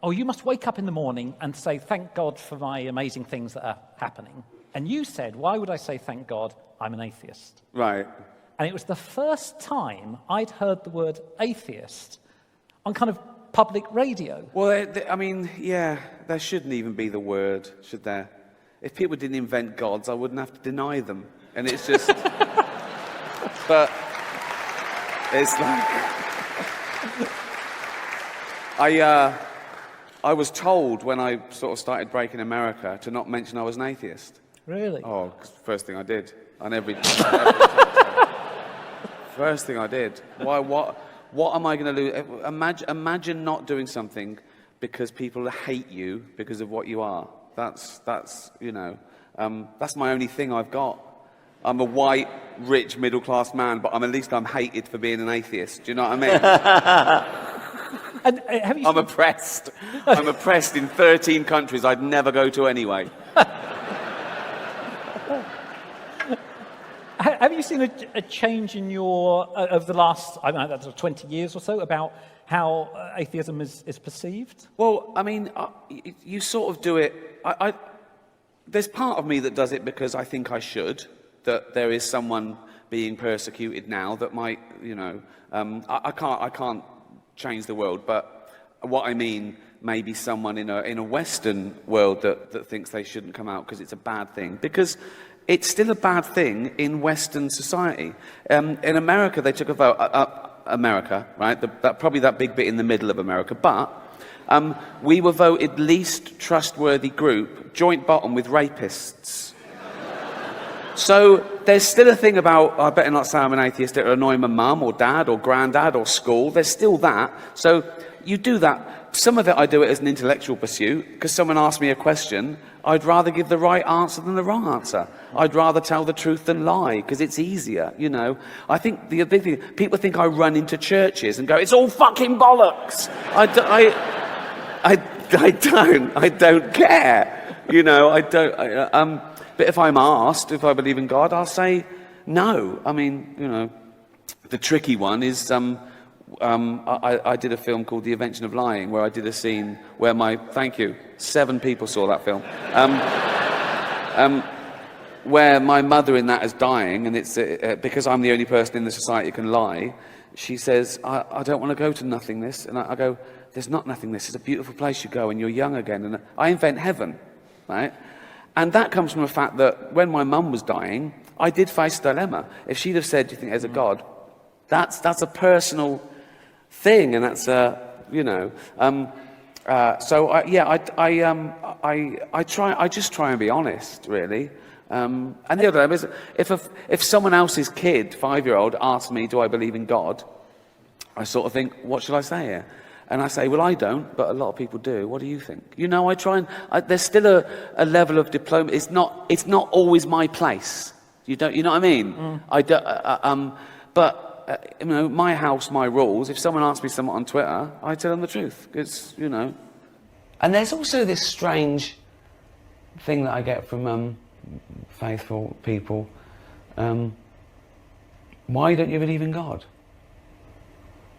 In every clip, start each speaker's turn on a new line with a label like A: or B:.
A: oh, you must wake up in the morning and say, thank God for my amazing things that are happening. And you said, why would I say thank God? I'm an atheist.
B: Right.
A: And it was the first time I'd heard the word atheist on kind of public radio.
B: Well, I mean, yeah, there shouldn't even be the word, should there? If people didn't invent gods, I wouldn't have to deny them. And it's just... but it's like... I was told when I sort of started breaking America to not mention I was an atheist.
A: Really?
B: Oh, 'cause first thing I did. On every first thing I did. Why? What am I going to lose? Imagine not doing something because people hate you because of what you are. That's you know, that's my only thing I've got. I'm a white, rich, middle-class man, but at least I'm hated for being an atheist. Do you know what I mean?
A: And,
B: I'm oppressed. I'm oppressed in 13 countries I'd never go to anyway.
A: Have you seen a change in your, of the last, I don't know, that's 20 years or so, about how atheism is perceived?
B: Well, I mean, you sort of do it, there's part of me that does it because I think I should, that there is someone being persecuted now that might, you know, I can't change the world, but what I mean, maybe someone in a Western world that thinks they shouldn't come out because it's a bad thing, because it's still a bad thing in Western society. In America, they took a vote, America, right? Probably that big bit in the middle of America, but we were voted least trustworthy group, joint bottom with rapists. So there's still a thing about, I better not say I'm an atheist, it'll annoy my mum or dad or granddad or school. There's still that. So you do that. Some of it I do it as an intellectual pursuit, because someone asks me a question, I'd rather give the right answer than the wrong answer. I'd rather tell the truth than lie, because it's easier, you know. I think the big thing, people think I run into churches and go, it's all fucking bollocks. I don't care, you know, I don't, but if I'm asked if I believe in God, I'll say no. I mean, you know, the tricky one is, I did a film called The Invention of Lying, where I did a scene where thank you, 7 people saw that film, where my mother in that is dying, and it's because I'm the only person in the society who can lie. She says, I don't want to go to nothingness, and I go, there's not nothingness, it's a beautiful place you go, and you're young again, and I invent heaven, right? And that comes from the fact that when my mum was dying, I did face a dilemma. If she'd have said, do you think there's a God? That's a personal thing, and that's you know. So I just try and be honest, really. And the other thing is, if someone else's kid, 5-year-old, asks me, do I believe in God? I sort of think, what should I say here? And I say, well, I don't, but a lot of people do. What do you think? You know, I try and there's still a level of diplomacy. It's not always my place. You know what I mean? Mm. I don't. But you know, my house, my rules. If someone asks me something on Twitter, I tell them the truth. It's, you know.
C: And there's also this strange thing that I get from faithful people. Why don't you believe in God?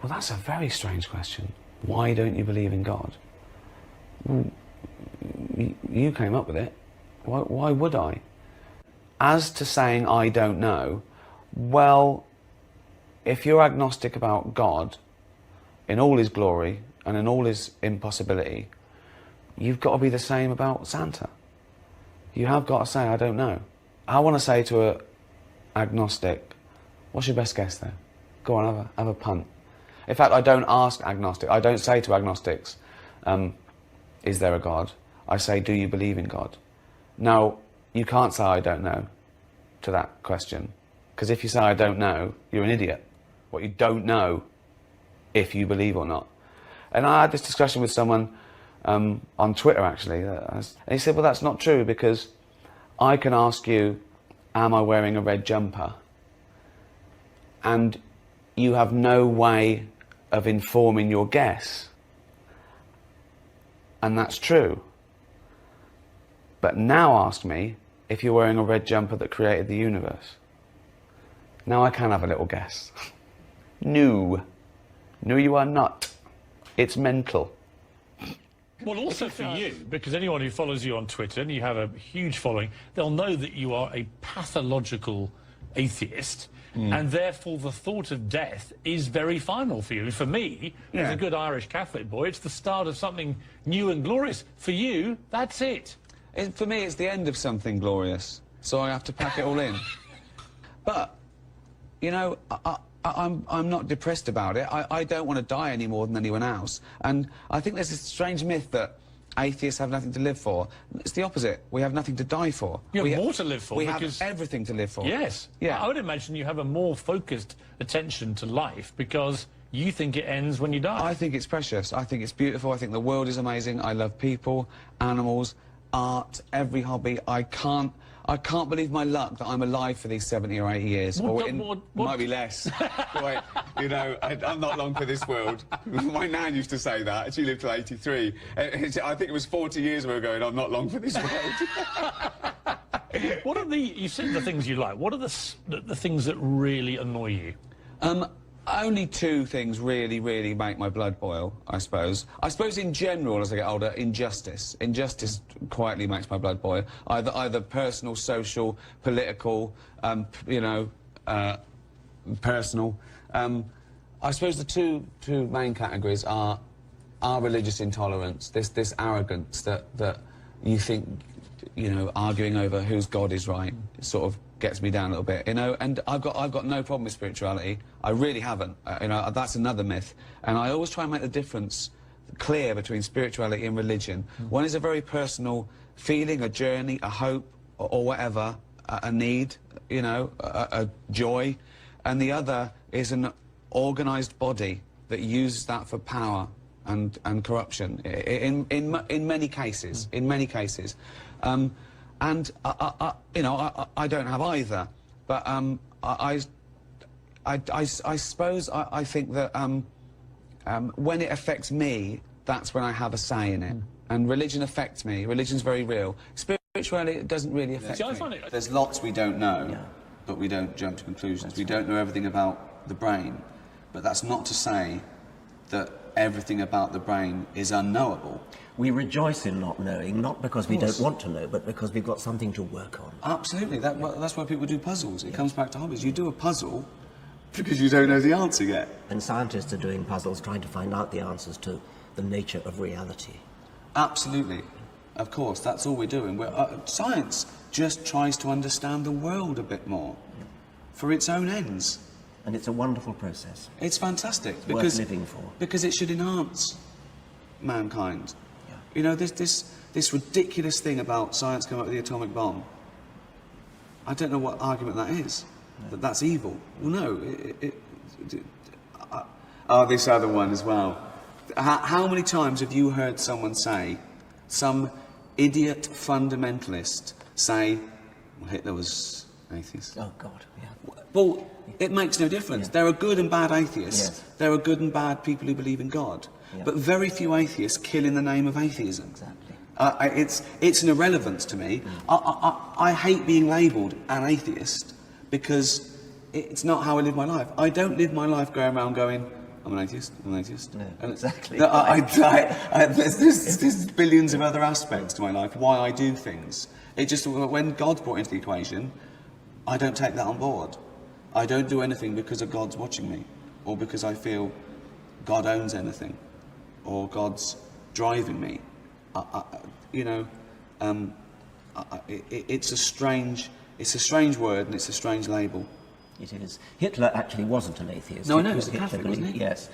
C: Well, that's a very strange question. Why don't you believe in God? Well, you came up with it. Why would I? As to saying I don't know, well, if you're agnostic about God in all his glory and in all his impossibility, you've got to be the same about Santa. You have got to say, I don't know. I want to say to an agnostic, what's your best guess there? Go on, have a punt. In fact, I don't ask agnostic. I don't say to agnostics, is there a God? I say, do you believe in God? Now, you can't say I don't know to that question, because if you say I don't know, you're an idiot. What you don't know if you believe or not. And I had this discussion with someone on Twitter, actually, and he said, well, that's not true, because I can ask you, am I wearing a red jumper? And you have no way of informing your guess. And that's true. But now ask me if you're wearing a red jumper that created the universe. Now I can have a little guess. No. No, you are not. It's mental.
D: Well, also for you, because anyone who follows you on Twitter, and you have a huge following, they'll know that you are a pathological atheist, and therefore the thought of death is very final for you. For me, as a good Irish Catholic boy, it's the start of something new and glorious. For you, that's it.
C: For me, it's the end of something glorious, so I have to pack it all in. But, you know, I'm not depressed about it. I don't want to die any more than anyone else. And I think there's this strange myth that atheists have nothing to live for. It's the opposite. We have nothing to die for.
D: You have more to live for.
C: We
D: because
C: have everything to live for.
D: Yes.
C: Yeah.
D: I would imagine you have a more focused attention to life because you think it ends when you die.
C: I think it's precious. I think it's beautiful. I think the world is amazing. I love people, animals, art, every hobby. I can't believe my luck that I'm alive for these 70 or 80 years. Might be less. Wait, you know, I'm not long for this world. My nan used to say that. She lived till 83. I think it was 40 years we were going, I'm not long for this world.
D: What are you said the things you like. What are the things that really annoy you?
C: Only two things really, really make my blood boil, I suppose. I suppose in general, as I get older, injustice. Injustice quietly makes my blood boil. Either personal, social, political, you know, personal. I suppose the two main categories are religious intolerance, this arrogance that you think, you know, arguing over whose God is right sort of gets me down a little bit, you know. And I've got no problem with spirituality. I really haven't. You know, that's another myth. And I always try and make the difference clear between spirituality and religion. One is a very personal feeling, a journey, a hope, or whatever, a need, you know, a joy. And the other is an organised body that uses that for power and corruption in many cases. In many cases. And you know, I don't have either, but I suppose I think that when it affects me, that's when I have a say in it. And religion affects me. Religion's very real. Spirituality, it doesn't really affect me.
B: There's lots we don't know, but we don't jump to conclusions. We don't know everything about the brain, but that's not to say that everything about the brain is unknowable.
E: We rejoice in not knowing, not because we don't want to know, but because we've got something to work on.
B: Absolutely. That's why people do puzzles. It comes back to hobbies. You do a puzzle because you don't know the answer yet.
E: And scientists are doing puzzles trying to find out the answers to the nature of reality.
B: Absolutely. Of course, that's all we're doing. Science just tries to understand the world a bit more for its own ends.
E: And it's a wonderful process.
B: It's fantastic.
E: It's worth living for.
B: Because it should enhance mankind. Yeah. You know, this ridiculous thing about science coming up with the atomic bomb. I don't know what argument that is. No. That's evil. Well, no. This other one as well. How many times have you heard someone say, some idiot fundamentalist say, well, Hitler was atheist?
E: Oh, God, yeah.
B: Well, it makes no difference. Yeah. There are good and bad atheists. Yes. There are good and bad people who believe in God. Yeah. But very few atheists kill in the name of atheism.
E: Exactly.
B: It's an irrelevance to me. I hate being labelled an atheist because it's not how I live my life. I don't live my life going around going, I'm an atheist, I'm an atheist.
E: No, exactly.
B: There's billions of other aspects to my life, why I do things. It just, when God's brought into the equation, I don't take that on board. I don't do anything because of God's watching me, or because I feel God owns anything, or God's driving me. You know, it's a strange word and it's a strange label.
E: It is. Hitler actually wasn't an atheist.
B: No, I know, he was a Catholic, wasn't he?
E: Yes.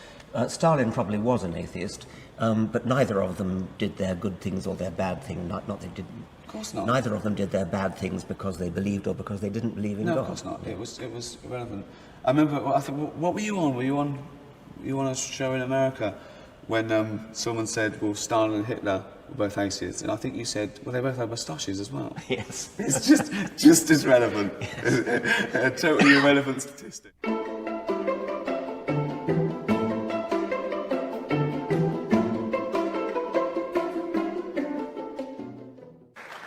E: Stalin probably was an atheist, but neither of them did their good things or their bad things. Not they didn't.
B: Of course not.
E: Neither of them did their bad things because they believed or because they didn't believe in God.
B: No, of course not. It was irrelevant. I remember. I think. What were you on? Were you on a show in America when someone said, "Well, Stalin and Hitler were both atheists," and I think you said, "Well, they both had moustaches as well."
E: Yes.
B: It's just as relevant. A totally irrelevant statistic.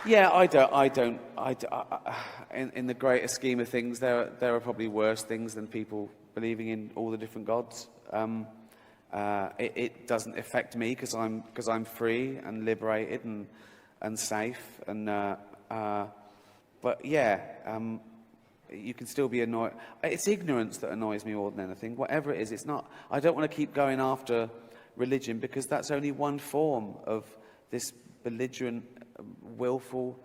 B: Yeah, in the greater scheme of things, there are probably worse things than people believing in all the different gods. it doesn't affect me because I'm free and liberated and safe. But yeah, you can still be annoyed. It's ignorance that annoys me more than anything. Whatever it is, it's not. I don't want to keep going after religion because that's only one form of this belligerent, willful.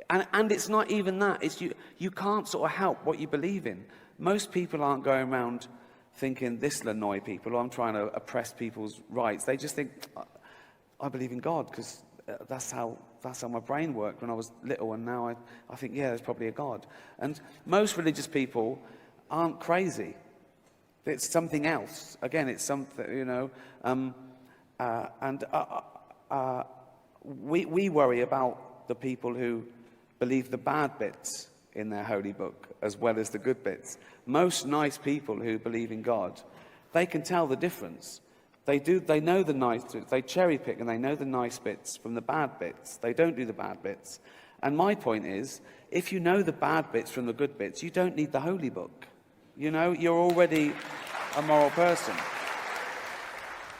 B: And it's not even that. It's you can't sort of help what you believe in. Most people aren't going around thinking this will annoy people or I'm trying to oppress people's rights. They just think, I believe in God because that's how my brain worked when I was little, and now I think, yeah, there's probably a God. And most religious people aren't crazy. It's something else. Again, it's something, you know. We worry about the people who believe the bad bits in their holy book as well as the good bits. Most nice people who believe in God, they can tell the difference. They know the nice bits, they cherry pick and they know the nice bits from the bad bits. They don't do the bad bits. And my point is, if you know the bad bits from the good bits, you don't need the holy book. You know, you're already a moral person.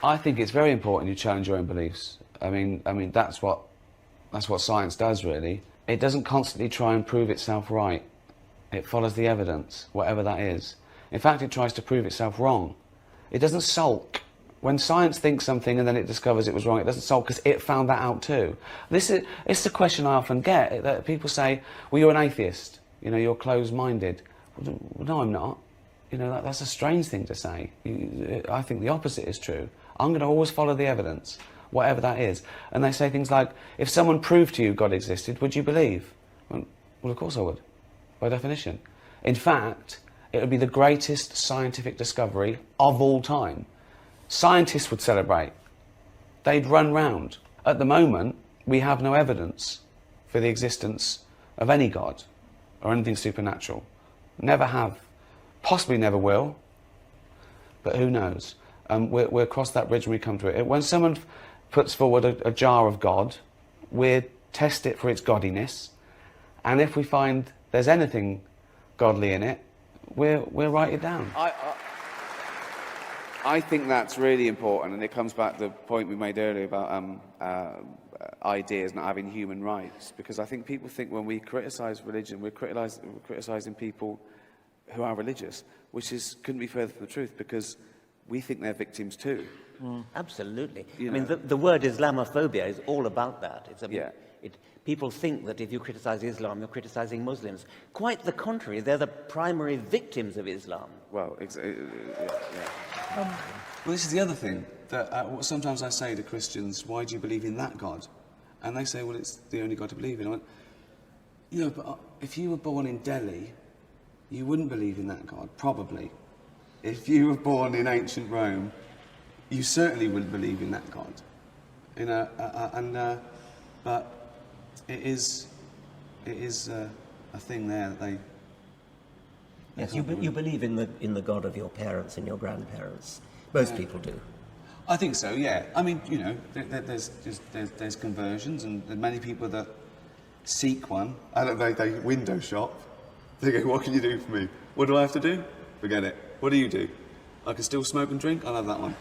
C: I think it's very important you challenge your own beliefs. I mean that's what science does, really. It doesn't constantly try and prove itself right. It follows the evidence, whatever that is. In fact, it tries to prove itself wrong. It doesn't sulk. When science thinks something and then it discovers it was wrong, it doesn't sulk because it found that out too. It's the question I often get, that people say, well, you're an atheist, you know, you're closed-minded. Well, no, I'm not. You know, that's a strange thing to say. I think the opposite is true. I'm going to always follow the evidence, whatever that is. And they say things like, if someone proved to you God existed, would you believe? Well, of course I would, by definition. In fact, it would be the greatest scientific discovery of all time. Scientists would celebrate. They'd run round. At the moment, we have no evidence for the existence of any God or anything supernatural. Never have. Possibly never will. But who knows? We'll cross that bridge when we come to it. When someone puts forward a jar of God, we'll test it for its godliness. And if we find there's anything godly in it, we'll write it down.
B: I think that's really important, and it comes back to the point we made earlier about ideas not having human rights. Because I think people think when we criticise religion, we're criticising people who are religious, which couldn't be further from the truth, because we think they're victims too.
E: Absolutely.
B: You
E: I mean,
B: know.
E: the word Islamophobia is all about that.
B: Yeah.
E: People think that if you criticize Islam, you're criticizing Muslims. Quite the contrary, they're the primary victims of Islam.
B: Well,
C: Well, this is the other thing, that sometimes I say to Christians, why do you believe in that God? And they say, well, it's the only God to believe in. I went, you know, but if you were born in Delhi, you wouldn't believe in that God, probably. If you were born in ancient Rome, you certainly wouldn't believe in that God. You know, but it is a thing there that they...
E: Yes, you believe in the God of your parents and your grandparents. Most people do.
C: I think so, yeah. I mean, you know, there's conversions, and many people that seek one. I don't know, they window shop. They go, what can you do for me? What do I have to do? Forget it. What do you do? I can still smoke and drink? I'll have that one.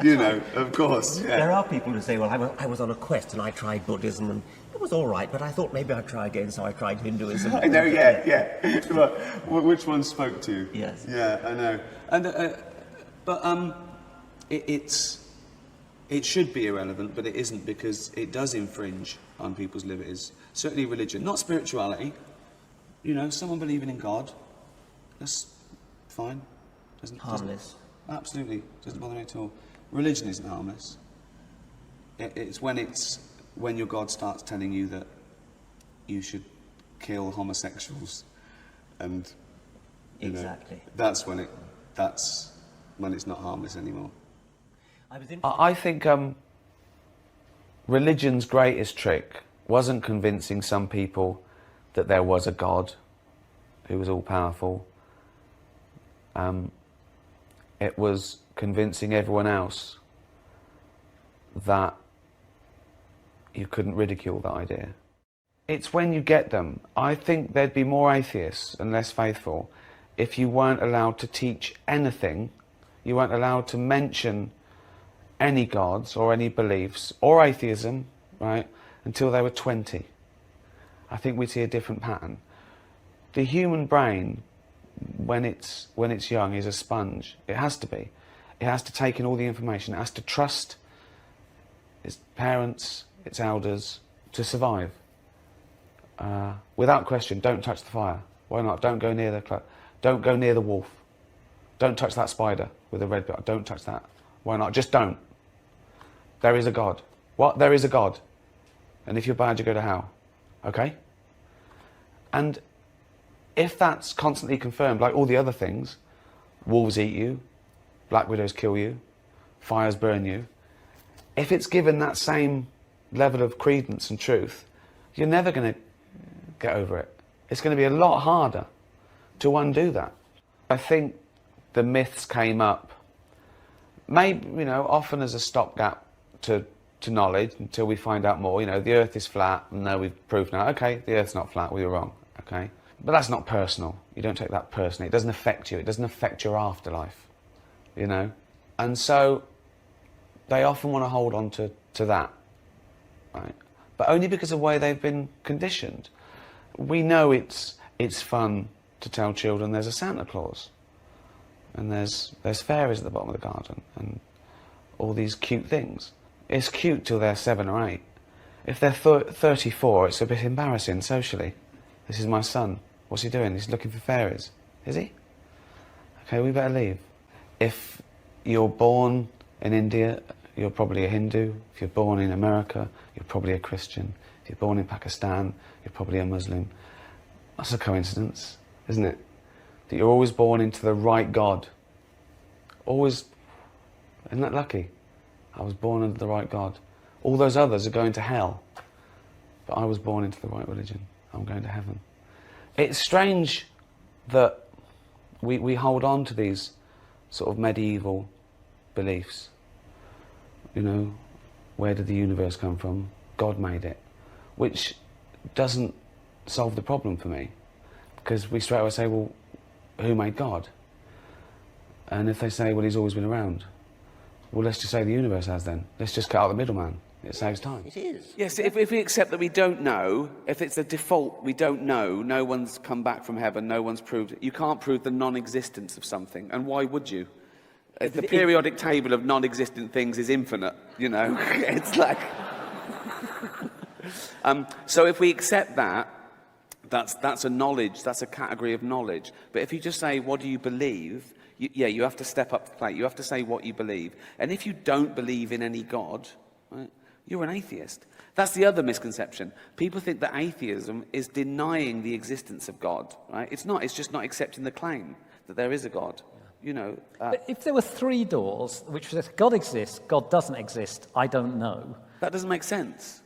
C: You know, of course. Yeah.
E: There are people who say, well, I was on a quest and I tried Buddhism and it was all right, but I thought maybe I'd try again, so I tried Hinduism.
C: I know, yeah. But which one spoke to you?
E: Yes.
C: Yeah, I know. And but it should be irrelevant, but it isn't, because it does infringe on people's liberties. Certainly religion, not spirituality. You know, someone believing in God, that's fine.
E: Harmless.
C: Absolutely, doesn't bother me at all. Religion isn't harmless. It's when your God starts telling you that you should kill homosexuals, and
E: Exactly.
C: That's when it's not harmless anymore.
E: I
C: think religion's greatest trick wasn't convincing some people that there was a God who was all powerful. It was convincing everyone else that you couldn't ridicule that idea. It's when you get them. I think there'd be more atheists and less faithful if you weren't allowed to teach anything, you weren't allowed to mention any gods or any beliefs or atheism, right, until they were 20. I think we see a different pattern. The human brain, when it's young, is a sponge. It has to be. It has to take in all the information. It has to trust its parents, its elders, to survive. Without question, don't touch the fire. Why not? Don't go near don't go near the wolf. Don't touch that spider with a red bit. Don't touch that. Why not? Just don't. There is a God. What? There is a God. And if you're bad, you go to hell. Okay? And if that's constantly confirmed, like all the other things, wolves eat you, black widows kill you, fires burn you, if it's given that same level of credence and truth, you're never going to get over it. It's going to be a lot harder to undo that. I think the myths came up, maybe, often as a stopgap to knowledge until we find out more. The Earth is flat, and no, we've proved now. Okay, the Earth's not flat, we were wrong. Okay, but that's not personal. You don't take that personally. It doesn't affect you. It doesn't affect your afterlife. And so they often want to hold on to that, right? But only because of the way they've been conditioned. We know it's fun to tell children there's a Santa Claus, and there's fairies at the bottom of the garden, and all these cute things. It's cute till they're 7 or 8. If they're 34, it's a bit embarrassing socially. This is my son. What's he doing? He's looking for fairies. Is he? Okay, we better leave. If you're born in India, you're probably a Hindu. If you're born in America, you're probably a Christian. If you're born in Pakistan, you're probably a Muslim. That's a coincidence, isn't it? That you're always born into the right God. Always. Isn't that lucky? I was born under the right God. All those others are going to hell. But I was born into the right religion. I'm going to heaven. It's strange that we hold on to these sort of medieval beliefs. Where did the universe come from? God made it. Which doesn't solve the problem for me. Because we straight away say, well, who made God? And if they say, well, he's always been around, well, let's just say the universe has then. Let's just cut out the middleman. It saves time.
E: It is.
B: Yes, if we accept that we don't know, if it's the default, we don't know, no one's come back from heaven, no one's proved it. You can't prove the non-existence of something, and why would you? The periodic table of non-existent things is infinite, It's like... so if we accept that, that's a knowledge, that's a category of knowledge. But if you just say, what do you believe? You have to step up to the plate. You have to say what you believe. And if you don't believe in any God, right, you're an atheist. That's the other misconception. People think that atheism is denying the existence of God. Right? It's not. It's just not accepting the claim that there is a God.
A: But if there were 3 doors, which says God exists, God doesn't exist, I don't know.
B: That doesn't make sense.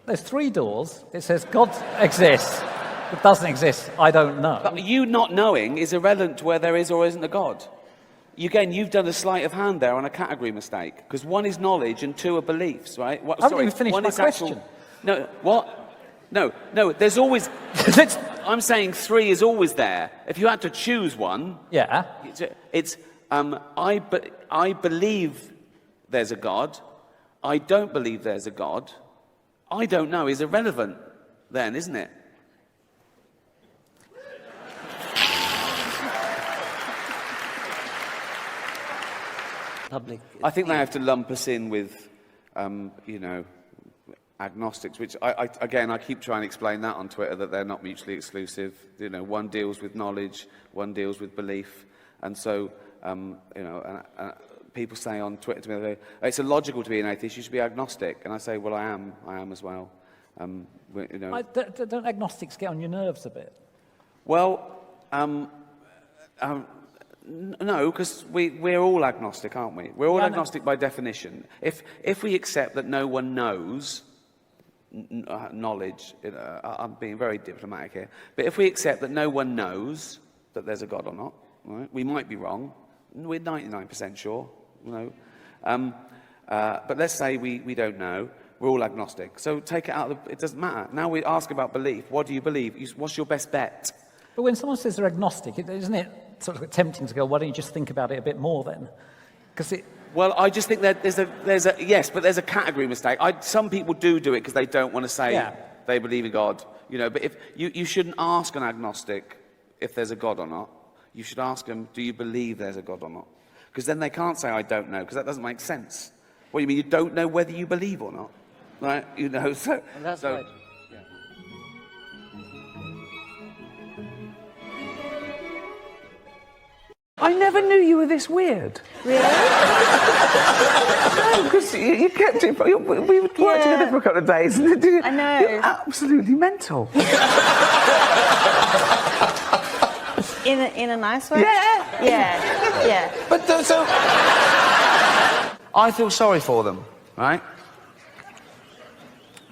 A: There's 3 doors. It says God exists, but doesn't exist, I don't know.
B: But you not knowing is irrelevant to where there is or isn't a God. Again, you've done a sleight of hand there on a category mistake, because 1 is knowledge and 2 are beliefs, right?
A: I haven't even finished my question.
B: No, what? No, there's always... I'm saying 3 is always there. If you had to choose one...
A: Yeah.
B: It's I believe there's a God. I don't believe there's a God. I don't know is irrelevant then, isn't it? I think they have to lump us in with, agnostics, which I keep trying to explain that on Twitter, that they're not mutually exclusive. One deals with knowledge, one deals with belief. And so, people say on Twitter to me, it's illogical to be an atheist, you should be agnostic. And I say, well, I am as well.
A: Don't agnostics get on your nerves a bit?
B: Well, no, because we're all agnostic, aren't we? We're all agnostic by definition. If we accept that no one knows knowledge, I'm being very diplomatic here, but if we accept that no one knows that there's a God or not, right? We might be wrong. We're 99% sure, but let's say we don't know. We're all agnostic. So take it out of it doesn't matter. Now we ask about belief. What do you believe? What's your best bet?
A: But when someone says they're agnostic, isn't it sort of tempting to go, why don't you just think about it a bit more then? Because
B: Well, I just think that there's a yes, but there's a category mistake. Some people do it because they don't want to say they believe in God, you know. But if you shouldn't ask an agnostic if there's a God or not. You should ask them, do you believe there's a God or not? Because then they can't say I don't know, because that doesn't make sense. What do you mean? You don't know whether you believe or not, right? You know, so
A: That's
B: so.
A: right.
C: I never knew you were this weird.
F: Really?
C: No, because you kept it. We worked together for a couple of days. And
F: I know.
C: You're absolutely mental.
F: In a nice way?
C: Yeah.
F: Yeah.
C: But so, I feel sorry for them, right?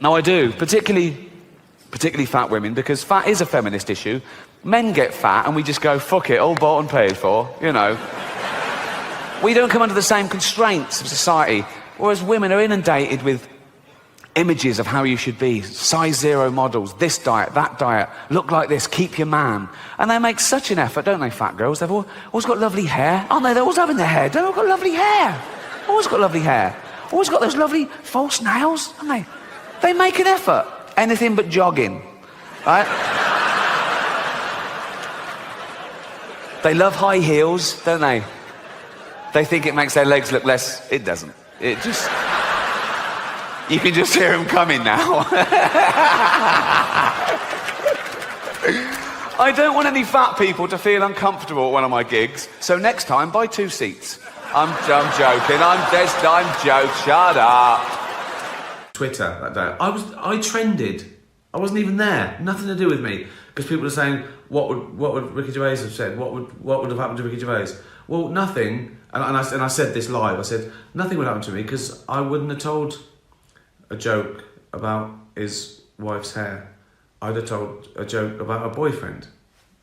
C: No, I do, particularly fat women, because fat is a feminist issue. Men get fat and we just go, fuck it, all bought and paid for, you know. We don't come under the same constraints of society, whereas women are inundated with images of how you should be, size 0 models, this diet, that diet, look like this, keep your man. And they make such an effort, don't they, fat girls? They've always got lovely hair, aren't they? They're always having their hair. They've all got lovely hair. Always got lovely hair. Always got those lovely false nails, haven't they? They make an effort. Anything but jogging, right? They love high heels, don't they? They think it makes their legs look less. It doesn't. It just... You can just hear them coming now. I don't want any fat people to feel uncomfortable at one of my gigs, so next time, buy 2 seats. I'm joking. I'm joking. Shut up. Twitter that day. I trended. I wasn't even there. Nothing to do with me. Because people are saying, what would Ricky Gervais have said? What would have happened to Ricky Gervais? Well, nothing. And I said this live. I said nothing would happen to me because I wouldn't have told a joke about his wife's hair. I'd have told a joke about her boyfriend,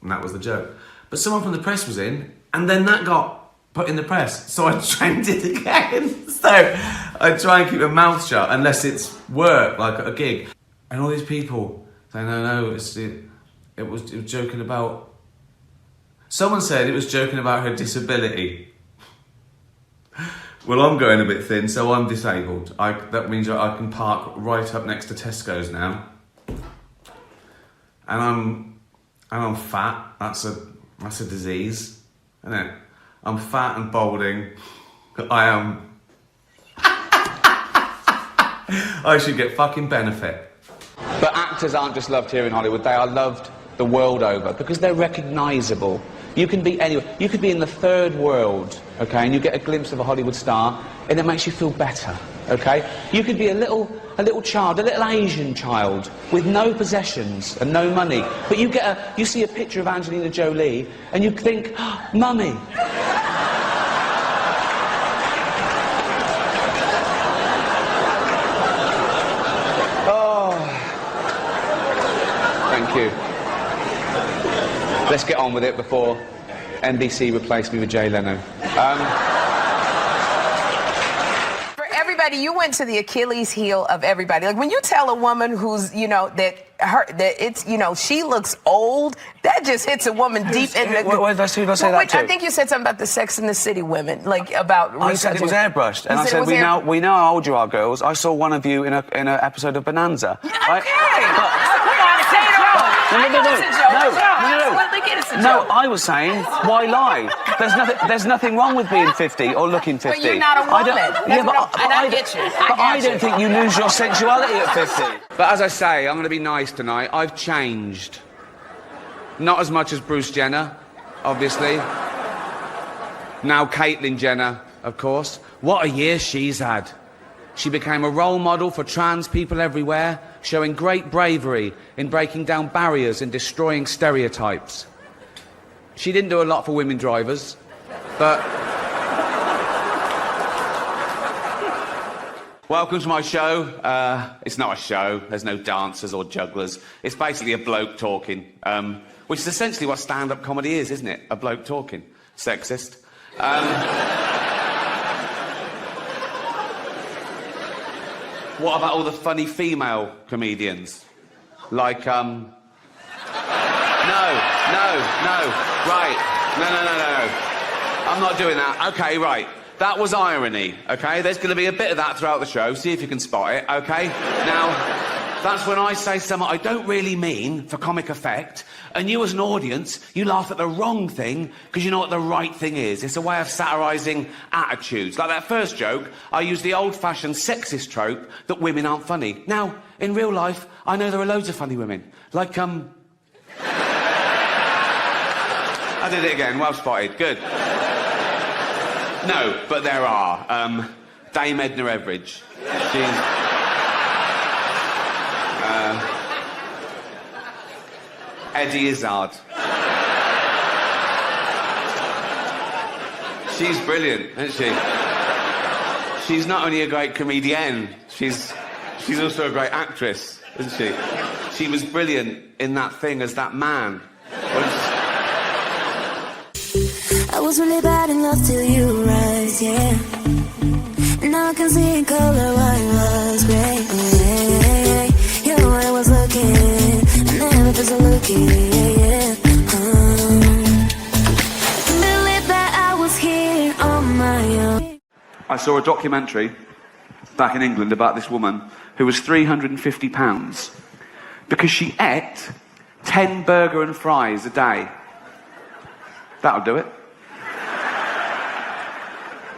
C: and that was the joke. But someone from the press was in, and then that got put in the press, so I trended again. So I try and keep my mouth shut unless it's work, like at a gig. And all these people say, no, it was joking about... Someone said it was joking about her disability. Well, I'm going a bit thin, so I'm disabled. That means I can park right up next to Tesco's now. And I'm fat. That's a disease, isn't it? I'm fat and balding. I am. I should get fucking benefit. But actors aren't just loved here in Hollywood. They are loved the world over because they're recognisable. You can be anywhere. You could be in the third world, okay, and you get a glimpse of a Hollywood star, and it makes you feel better, okay? You could be a little child, a little Asian child with no possessions and no money, but you see a picture of Angelina Jolie, and you think, oh, Mummy. Oh, thank you. Let's get on with it before NBC replaced me with Jay Leno.
G: For everybody, you went to the Achilles heel of everybody. Like when you tell a woman who's, you know, that it's, you know, she looks old, that just hits a woman deep in the...
C: Wait, let's say that too.
G: I think you said something about the Sex and the City women, like about...
C: I said it was airbrushed, and I said we know how old you are, girls. I saw one of you in an episode of Bonanza. No, I was saying, why lie? There's nothing wrong with being 50 or looking 50.
G: But you're not a woman. I get you.
C: But I don't think you lose your sensuality at 50. But as I say, I'm going to be nice tonight. I've changed. Not as much as Bruce Jenner, obviously. Now Caitlyn Jenner, of course. What a year she's had. She became a role model for trans people everywhere, showing great bravery in breaking down barriers and destroying stereotypes. She didn't do a lot for women drivers, but... Welcome to my show. It's not a show. There's no dancers or jugglers. It's basically a bloke talking, which is essentially what stand-up comedy is, isn't it? A bloke talking. Sexist. What about all the funny female comedians? Like, No. Right. No. I'm not doing that. Okay, right.
B: that was irony, okay? There's going to be a bit of that throughout the show. See if you can spot it, okay? Now, that's when I say something I don't really mean for comic effect, and you as an audience, you laugh at the wrong thing because you know what the right thing is. It's a way of satirising attitudes. Like that first joke, I used the old-fashioned sexist trope that women aren't funny. Now, in real life, I know there are loads of funny women. Like, I did it again, well spotted, good. No, but there are. Dame Edna Everage. She's... Eddie Izzard. She's brilliant, isn't she? She's not only a great comedienne, she's also a great actress, isn't she? She was brilliant in that thing as that man.
H: I was really bad in love till you rise, yeah. Now I can see in color why it was great. Yeah. You know I was looking, I never was looking, yeah. I can believe that I was here on my own.
B: I saw a documentary back in England about this woman who was £350 because she ate 10 burger and fries a day. That'll do it.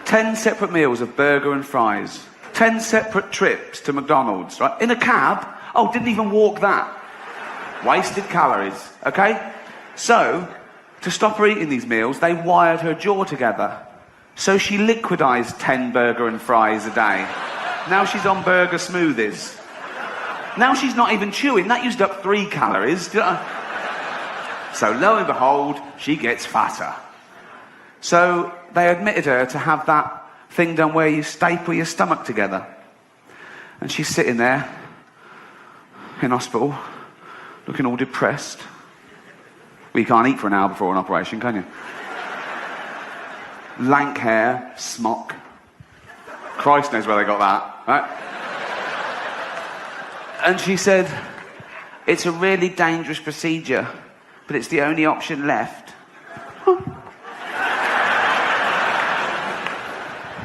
B: 10 separate meals of burger and fries. 10 separate trips to McDonald's, right? In a cab. Oh, didn't even walk that. Wasted calories, okay? So, to stop her eating these meals, they wired her jaw together. So she liquidized 10 burger and fries a day. Now she's on burger smoothies. Now she's not even chewing. That used up 3 calories. So lo and behold, she gets fatter. So they admitted her to have that thing done where you staple your stomach together. And she's sitting there in hospital, looking all depressed. Well, you can't eat for an hour before an operation, can you? Lank hair, smock. Christ knows where they got that, right? And she said, it's a really dangerous procedure, but it's the only option left.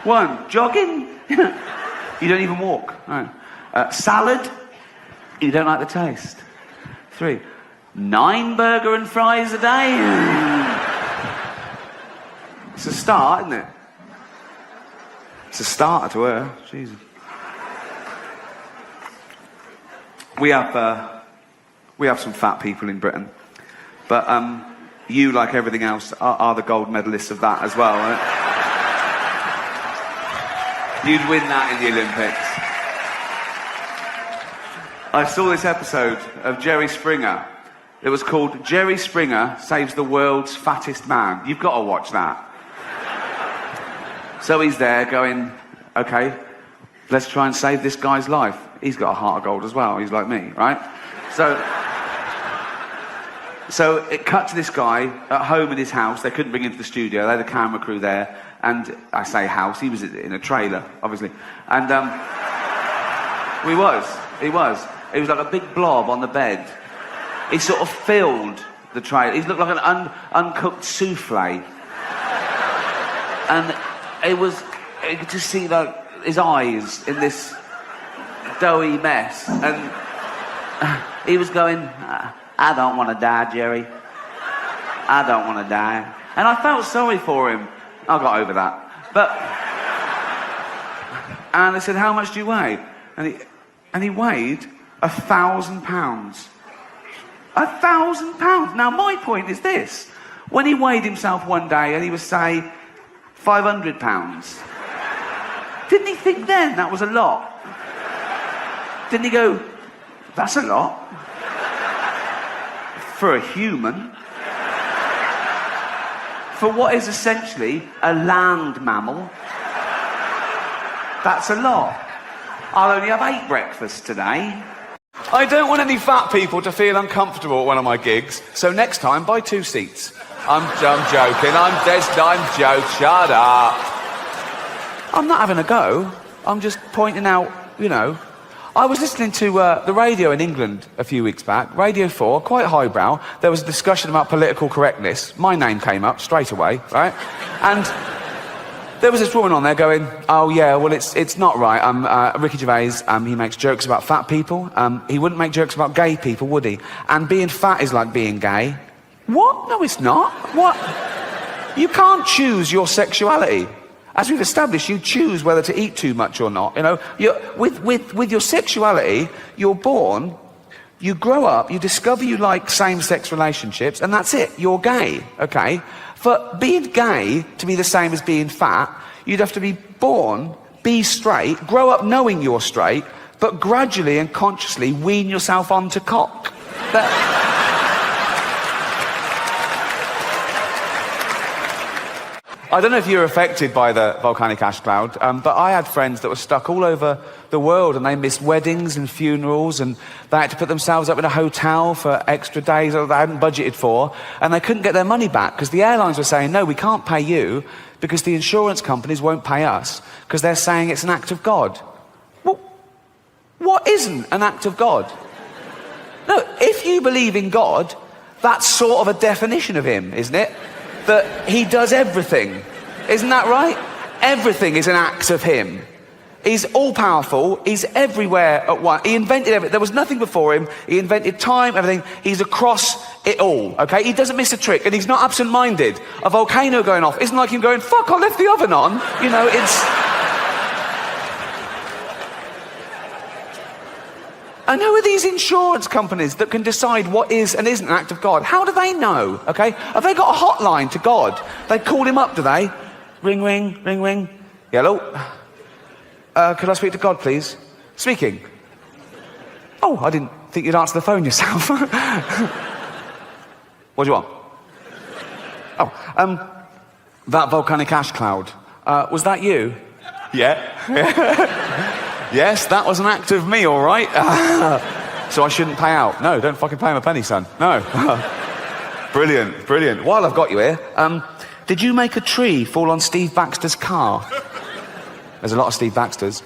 B: One, jogging. You don't even walk. Right. Salad. You don't like the taste. 3, 9 burger and fries a day. It's a start, isn't it? It's a starter to her. Jesus. We have some fat people in Britain, but you, like everything else, are the gold medalists of that as well, right? You'd win that in the Olympics. I saw this episode of Jerry Springer. It was called Jerry Springer Saves the World's Fattest Man. You've got to watch that. So he's there going, okay, let's try and save this guy's life. He's got a heart of gold as well. He's like me, right? So it cut to this guy at home in his house. They couldn't bring him to the studio. They had a camera crew there. And I say house, he was in a trailer, obviously. And he was like a big blob on the bed. He sort of filled the trailer. He looked like an uncooked souffle. And you could just see like his eyes in this doughy mess. And he was going, I don't want to die, Jerry. I don't want to die. And I felt sorry for him. I got over that. And they said, how much do you weigh? And he weighed 1,000 pounds. 1,000 pounds. Now, my point is this. When he weighed himself one day and he was, say, 500 pounds, didn't he think then that was a lot? Didn't he go, that's a lot? For a human. For what is essentially a land mammal, that's a lot. I'll only have 8 breakfasts today. I don't want any fat people to feel uncomfortable at one of my gigs, so next time, buy 2 seats. I'm joking, I'm joking, shut up. I'm not having a go, I'm just pointing out, you know. I was listening to the radio in England a few weeks back, Radio 4, quite highbrow. There was a discussion about political correctness. My name came up straight away, right? And there was this woman on there going, oh yeah, well it's not right. Ricky Gervais, he makes jokes about fat people. He wouldn't make jokes about gay people, would he? And being fat is like being gay. What? No, it's not. What? You can't choose your sexuality. As we've established, you choose whether to eat too much or not. You know, with your sexuality, you're born, you grow up, you discover you like same-sex relationships, and that's it. You're gay, okay? For being gay to be the same as being fat, you'd have to be born, be straight, grow up knowing you're straight, but gradually and consciously wean yourself onto cock. I don't know if you're affected by the volcanic ash cloud, but I had friends that were stuck all over the world, and they missed weddings and funerals, and they had to put themselves up in a hotel for extra days that they hadn't budgeted for, and they couldn't get their money back because the airlines were saying, no, we can't pay you because the insurance companies won't pay us because they're saying it's an act of God. Well, what isn't an act of God? No, if you believe in God, that's sort of a definition of him, isn't it? That he does everything. Isn't that right? Everything is an act of him. He's all-powerful. He's everywhere at once. He invented everything. There was nothing before him. He invented time, everything. He's across it all, okay? He doesn't miss a trick, and he's not absent-minded. A volcano going off isn't like him going, fuck, I left the oven on. You know, it's... And who are these insurance companies that can decide what is and isn't an act of God? How do they know, okay? Have they got a hotline to God? They call him up, do they? Ring, ring, ring, ring. Hello? Could I speak to God, please? Speaking. Oh, I didn't think you'd answer the phone yourself. What do you want? Oh, that volcanic ash cloud. Was that you? Yeah. Yes, that was an act of me, all right. So I shouldn't pay out. No, don't fucking pay him a penny, son. No. Brilliant, brilliant. While I've got you here, did you make a tree fall on Steve Baxter's car? There's a lot of Steve Baxters.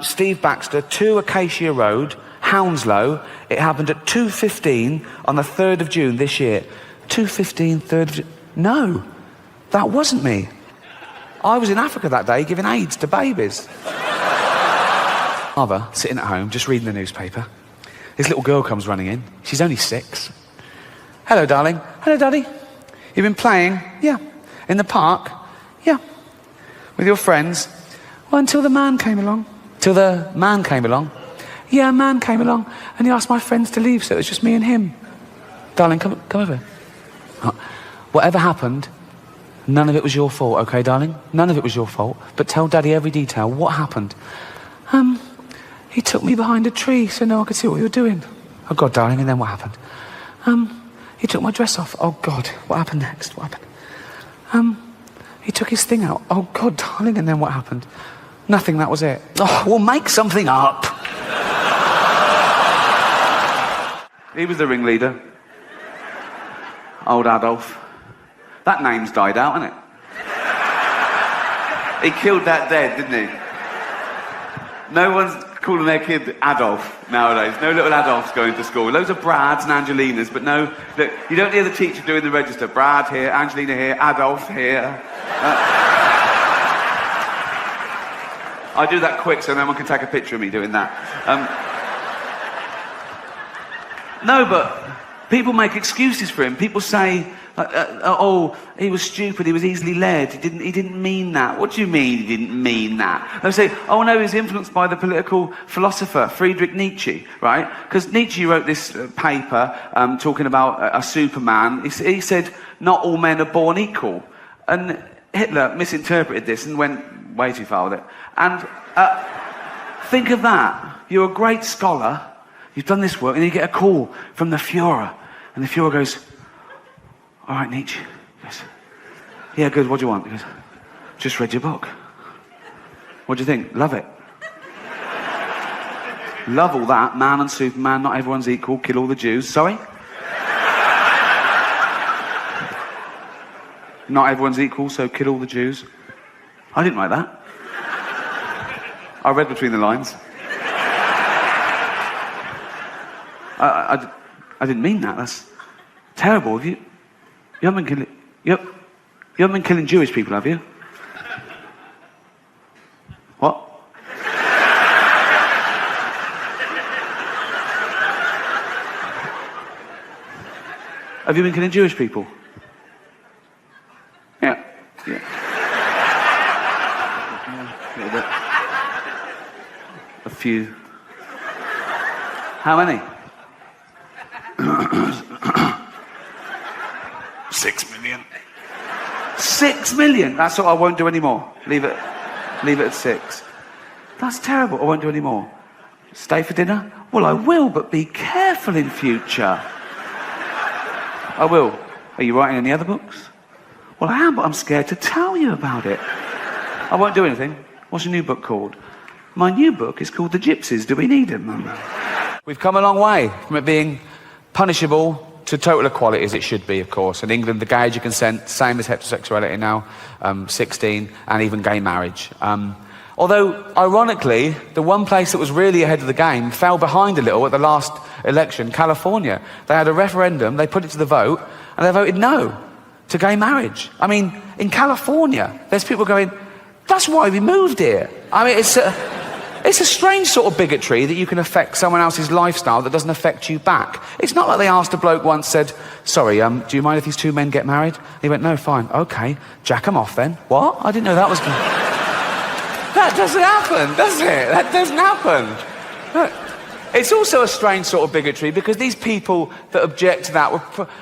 B: Steve Baxter, 2 Acacia Road, Hounslow. It happened at 2:15 on the 3rd of June this year. 2:15, 3rd of June. No, that wasn't me. I was in Africa that day giving AIDS to babies. Mother, sitting at home, just reading the newspaper. This little girl comes running in. She's only 6. Hello, darling. Hello, Daddy. You've been playing? Yeah. In the park? Yeah. With your friends? Well, until the man came along. Till the man came along? Yeah, a man came along, and he asked my friends to leave, so it was just me and him. Darling, come over. Whatever happened, none of it was your fault, okay, darling? None of it was your fault. But tell Daddy every detail. What happened? He took me behind a tree so no one could see what you were doing. Oh, God, darling, and then what happened? He took my dress off. Oh, God, what happened next? What happened? He took his thing out. Oh, God, darling, and then what happened? Nothing, that was it. Oh, we'll make something up. He was the ringleader. Old Adolf. That name's died out, hasn't it? He killed that dead, didn't he? No one's calling their kid Adolf nowadays. No little Adolfs going to school. Loads of Brads and Angelinas, but no, look, you don't hear the teacher doing the register. Brad here, Angelina here, Adolf here. I do that quick so no one can take a picture of me doing that. No, but people make excuses for him. People say, oh, he was stupid, he was easily led, he didn't mean that. What do you mean he didn't mean that? They say, oh no, he was influenced by the political philosopher Friedrich Nietzsche, right? Because Nietzsche wrote this paper talking about a Superman. He said, not all men are born equal. And Hitler misinterpreted this and went way too far with it. And think of that. You're a great scholar, you've done this work, and you get a call from the Fuhrer. And the Fuhrer goes, all right, Nietzsche. He goes, yeah, good, what do you want? He goes, just read your book. What do you think? Love it. Love all that, man and Superman, not everyone's equal, kill all the Jews. Sorry? Not everyone's equal, so kill all the Jews. I didn't write that. I read between the lines. I didn't mean that. That's terrible. You haven't been killing Jewish people, have you? Have you been killing Jewish people? Yeah. Yeah. A little bit. A few. How many? 6 million. 6 million? That's all. I won't do any more. Leave it at 6. That's terrible. I won't do any more. Stay for dinner? Well, I will, but be careful in future. I will. Are you writing any other books? Well, I am, but I'm scared to tell you about it. I won't do anything. What's your new book called? My new book is called The Gypsies. Do we need them? We've come a long way from it being punishable to total equality, as it should be, of course. In England, the age of consent, same as heterosexuality now, 16, and even gay marriage. Although, ironically, the one place that was really ahead of the game fell behind a little at the last election, California. They had a referendum, they put it to the vote, and they voted no to gay marriage. I mean, in California, there's people going, that's why we moved here. I mean, it's a strange sort of bigotry that you can affect someone else's lifestyle that doesn't affect you back. It's not like they asked a bloke once, said, sorry, do you mind if these two men get married? He went, no, fine, okay, jack them off then. What? I didn't know that was going to... That doesn't happen, does it? That doesn't happen. It's also a strange sort of bigotry because these people that object to that were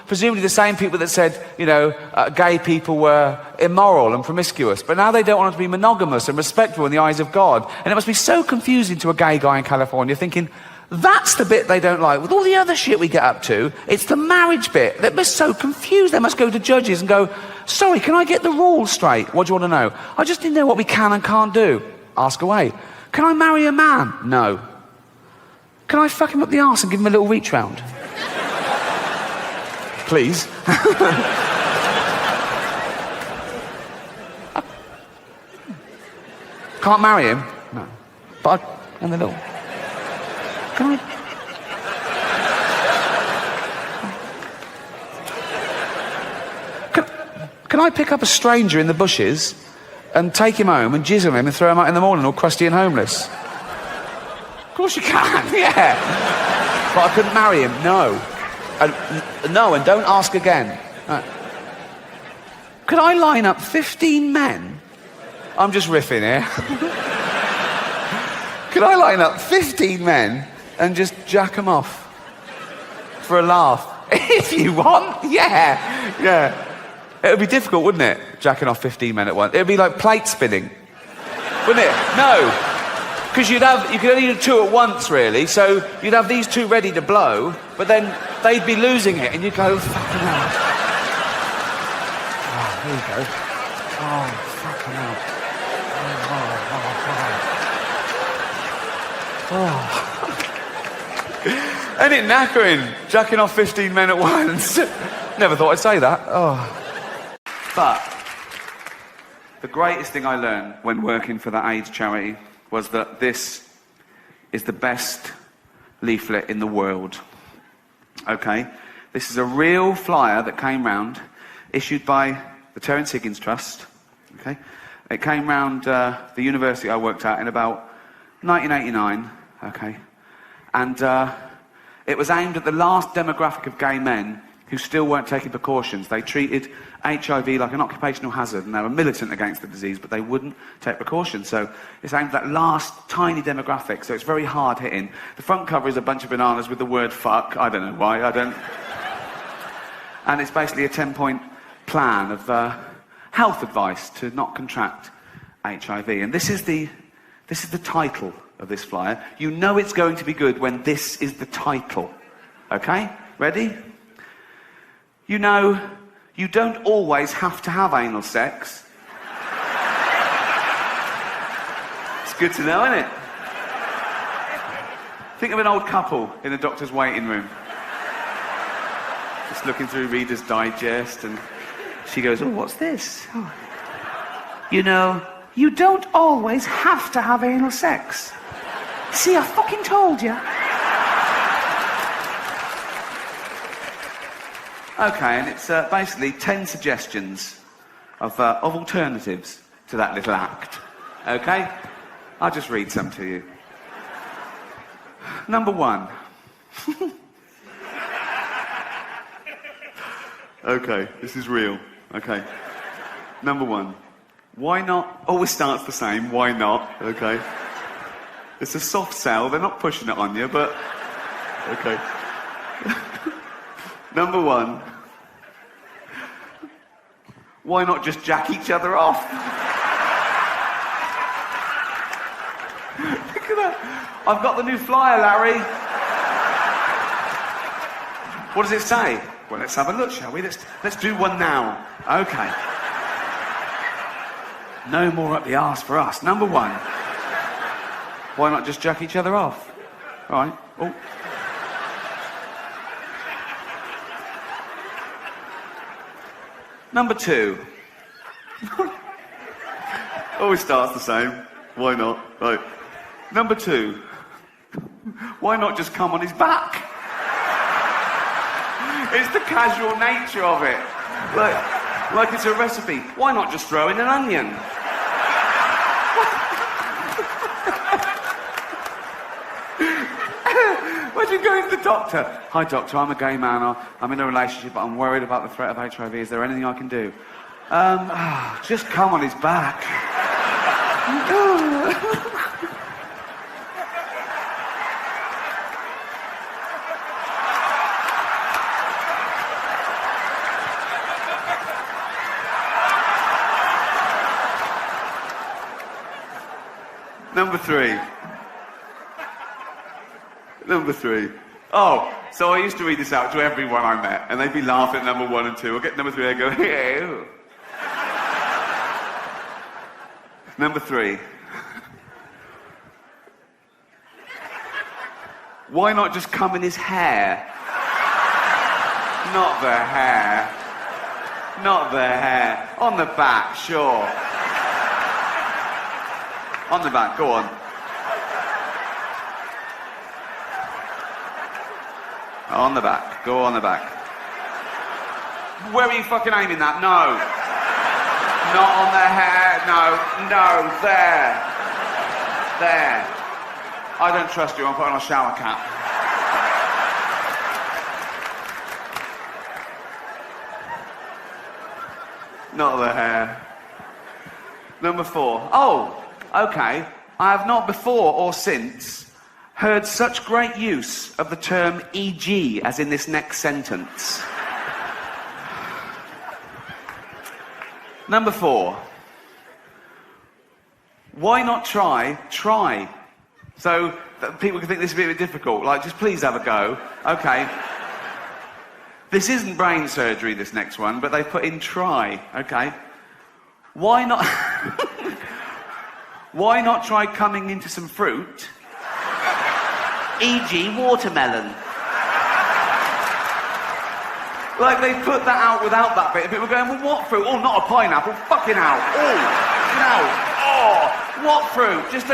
B: presumably the same people that said, you know, gay people were immoral and promiscuous, but now they don't want them to be monogamous and respectful in the eyes of God. And it must be so confusing to a gay guy in California thinking, that's the bit they don't like. With all the other shit we get up to, it's the marriage bit. They're just so confused. They must go to judges and go, sorry, can I get the rules straight? What do you want to know? I just need to know what we can and can't do. Ask away. Can I marry a man? No. Can I fuck him up the arse and give him a little reach round? Please. Can't marry him? No. But and the little... Can I... Can I pick up a stranger in the bushes and take him home and jizz on him and throw him out in the morning all crusty and homeless? Of course you can, yeah. But I couldn't marry him, no. No, and don't ask again. Could I line up 15 men? I'm just riffing here. Could I line up 15 men and just jack them off? For a laugh. If you want, yeah. Yeah. It would be difficult, wouldn't it? Jacking off 15 men at once. It would be like plate spinning. Wouldn't it? No. Because you could only do 2 at once, really, so you'd have these 2 ready to blow, but then they'd be losing it, and you'd go, fucking hell. Oh, there you go. Oh, fucking hell. Oh. Ain't it knackering? Jacking off 15 men at once. Never thought I'd say that. Oh. But the greatest thing I learned when working for the AIDS charity was that this is the best leaflet in the world. Okay? This is a real flyer that came round, issued by the Terence Higgins Trust. Okay? It came round the university I worked at in about 1989. Okay? And it was aimed at the last demographic of gay men who still weren't taking precautions. They treated HIV like an occupational hazard, and they were militant against the disease, but they wouldn't take precautions. So it's aimed at that last tiny demographic, so it's very hard hitting. The front cover is a bunch of bananas with the word fuck. I don't know why, And it's basically a 10-point plan of health advice to not contract HIV. And this is the title of this flyer. You know it's going to be good when this is the title. Okay? Ready? You know, you don't always have to have anal sex. It's good to know, isn't it? Think of an old couple in a doctor's waiting room. Just looking through Reader's Digest, and she goes, oh, what's this? Oh. You know, you don't always have to have anal sex. See, I fucking told you. Okay, and it's basically 10 suggestions of alternatives to that little act. Okay? I'll just read some to you. Number 1. Okay, this is real. Okay. Number 1. Why not? Always starts the same. Why not? Okay. It's a soft sell. They're not pushing it on you, but... Okay. Number 1. Why not just jack each other off? Look at that. I've got the new flyer, Larry. What does it say? Well, let's have a look, shall we? Let's do one now. Okay. No more up the arse for us. Number 1. Why not just jack each other off? All right. Oh. Number 2. Always starts the same. Why not? Right. Number 2. Why not just come on his back? It's the casual nature of it. Like it's a recipe. Why not just throw in an onion? Imagine going to the doctor. Hi, doctor, I'm a gay man. I'm in a relationship, but I'm worried about the threat of HIV. Is there anything I can do? Just come on his back. Number 3. Number 3. Oh, so I used to read this out to everyone I met, and they'd be laughing at number 1 and 2. I'll get number 3, I'd go, hey. Number 3. Why not just come in his hair? Not the hair. Not the hair. On the back, sure. On the back, go on. On the back, go on the back. Where are you fucking aiming that? No. Not on the hair, no, there. There. I don't trust you, I'm putting on a shower cap. Not the hair. Number 4. Oh! Okay, I have not before or since heard such great use of the term e.g. as in this next sentence. Number 4. Why not try? So that people can think this is a bit difficult. Like, just please have a go. Okay. This isn't brain surgery, this next one, but they put in try. Okay. Why not... Why not try coming into some fruit? E.g. watermelon. Like, they put that out without that bit, and people were going, well, what fruit? Oh, not a pineapple. Fucking hell. Oh, no. Oh, what fruit? Just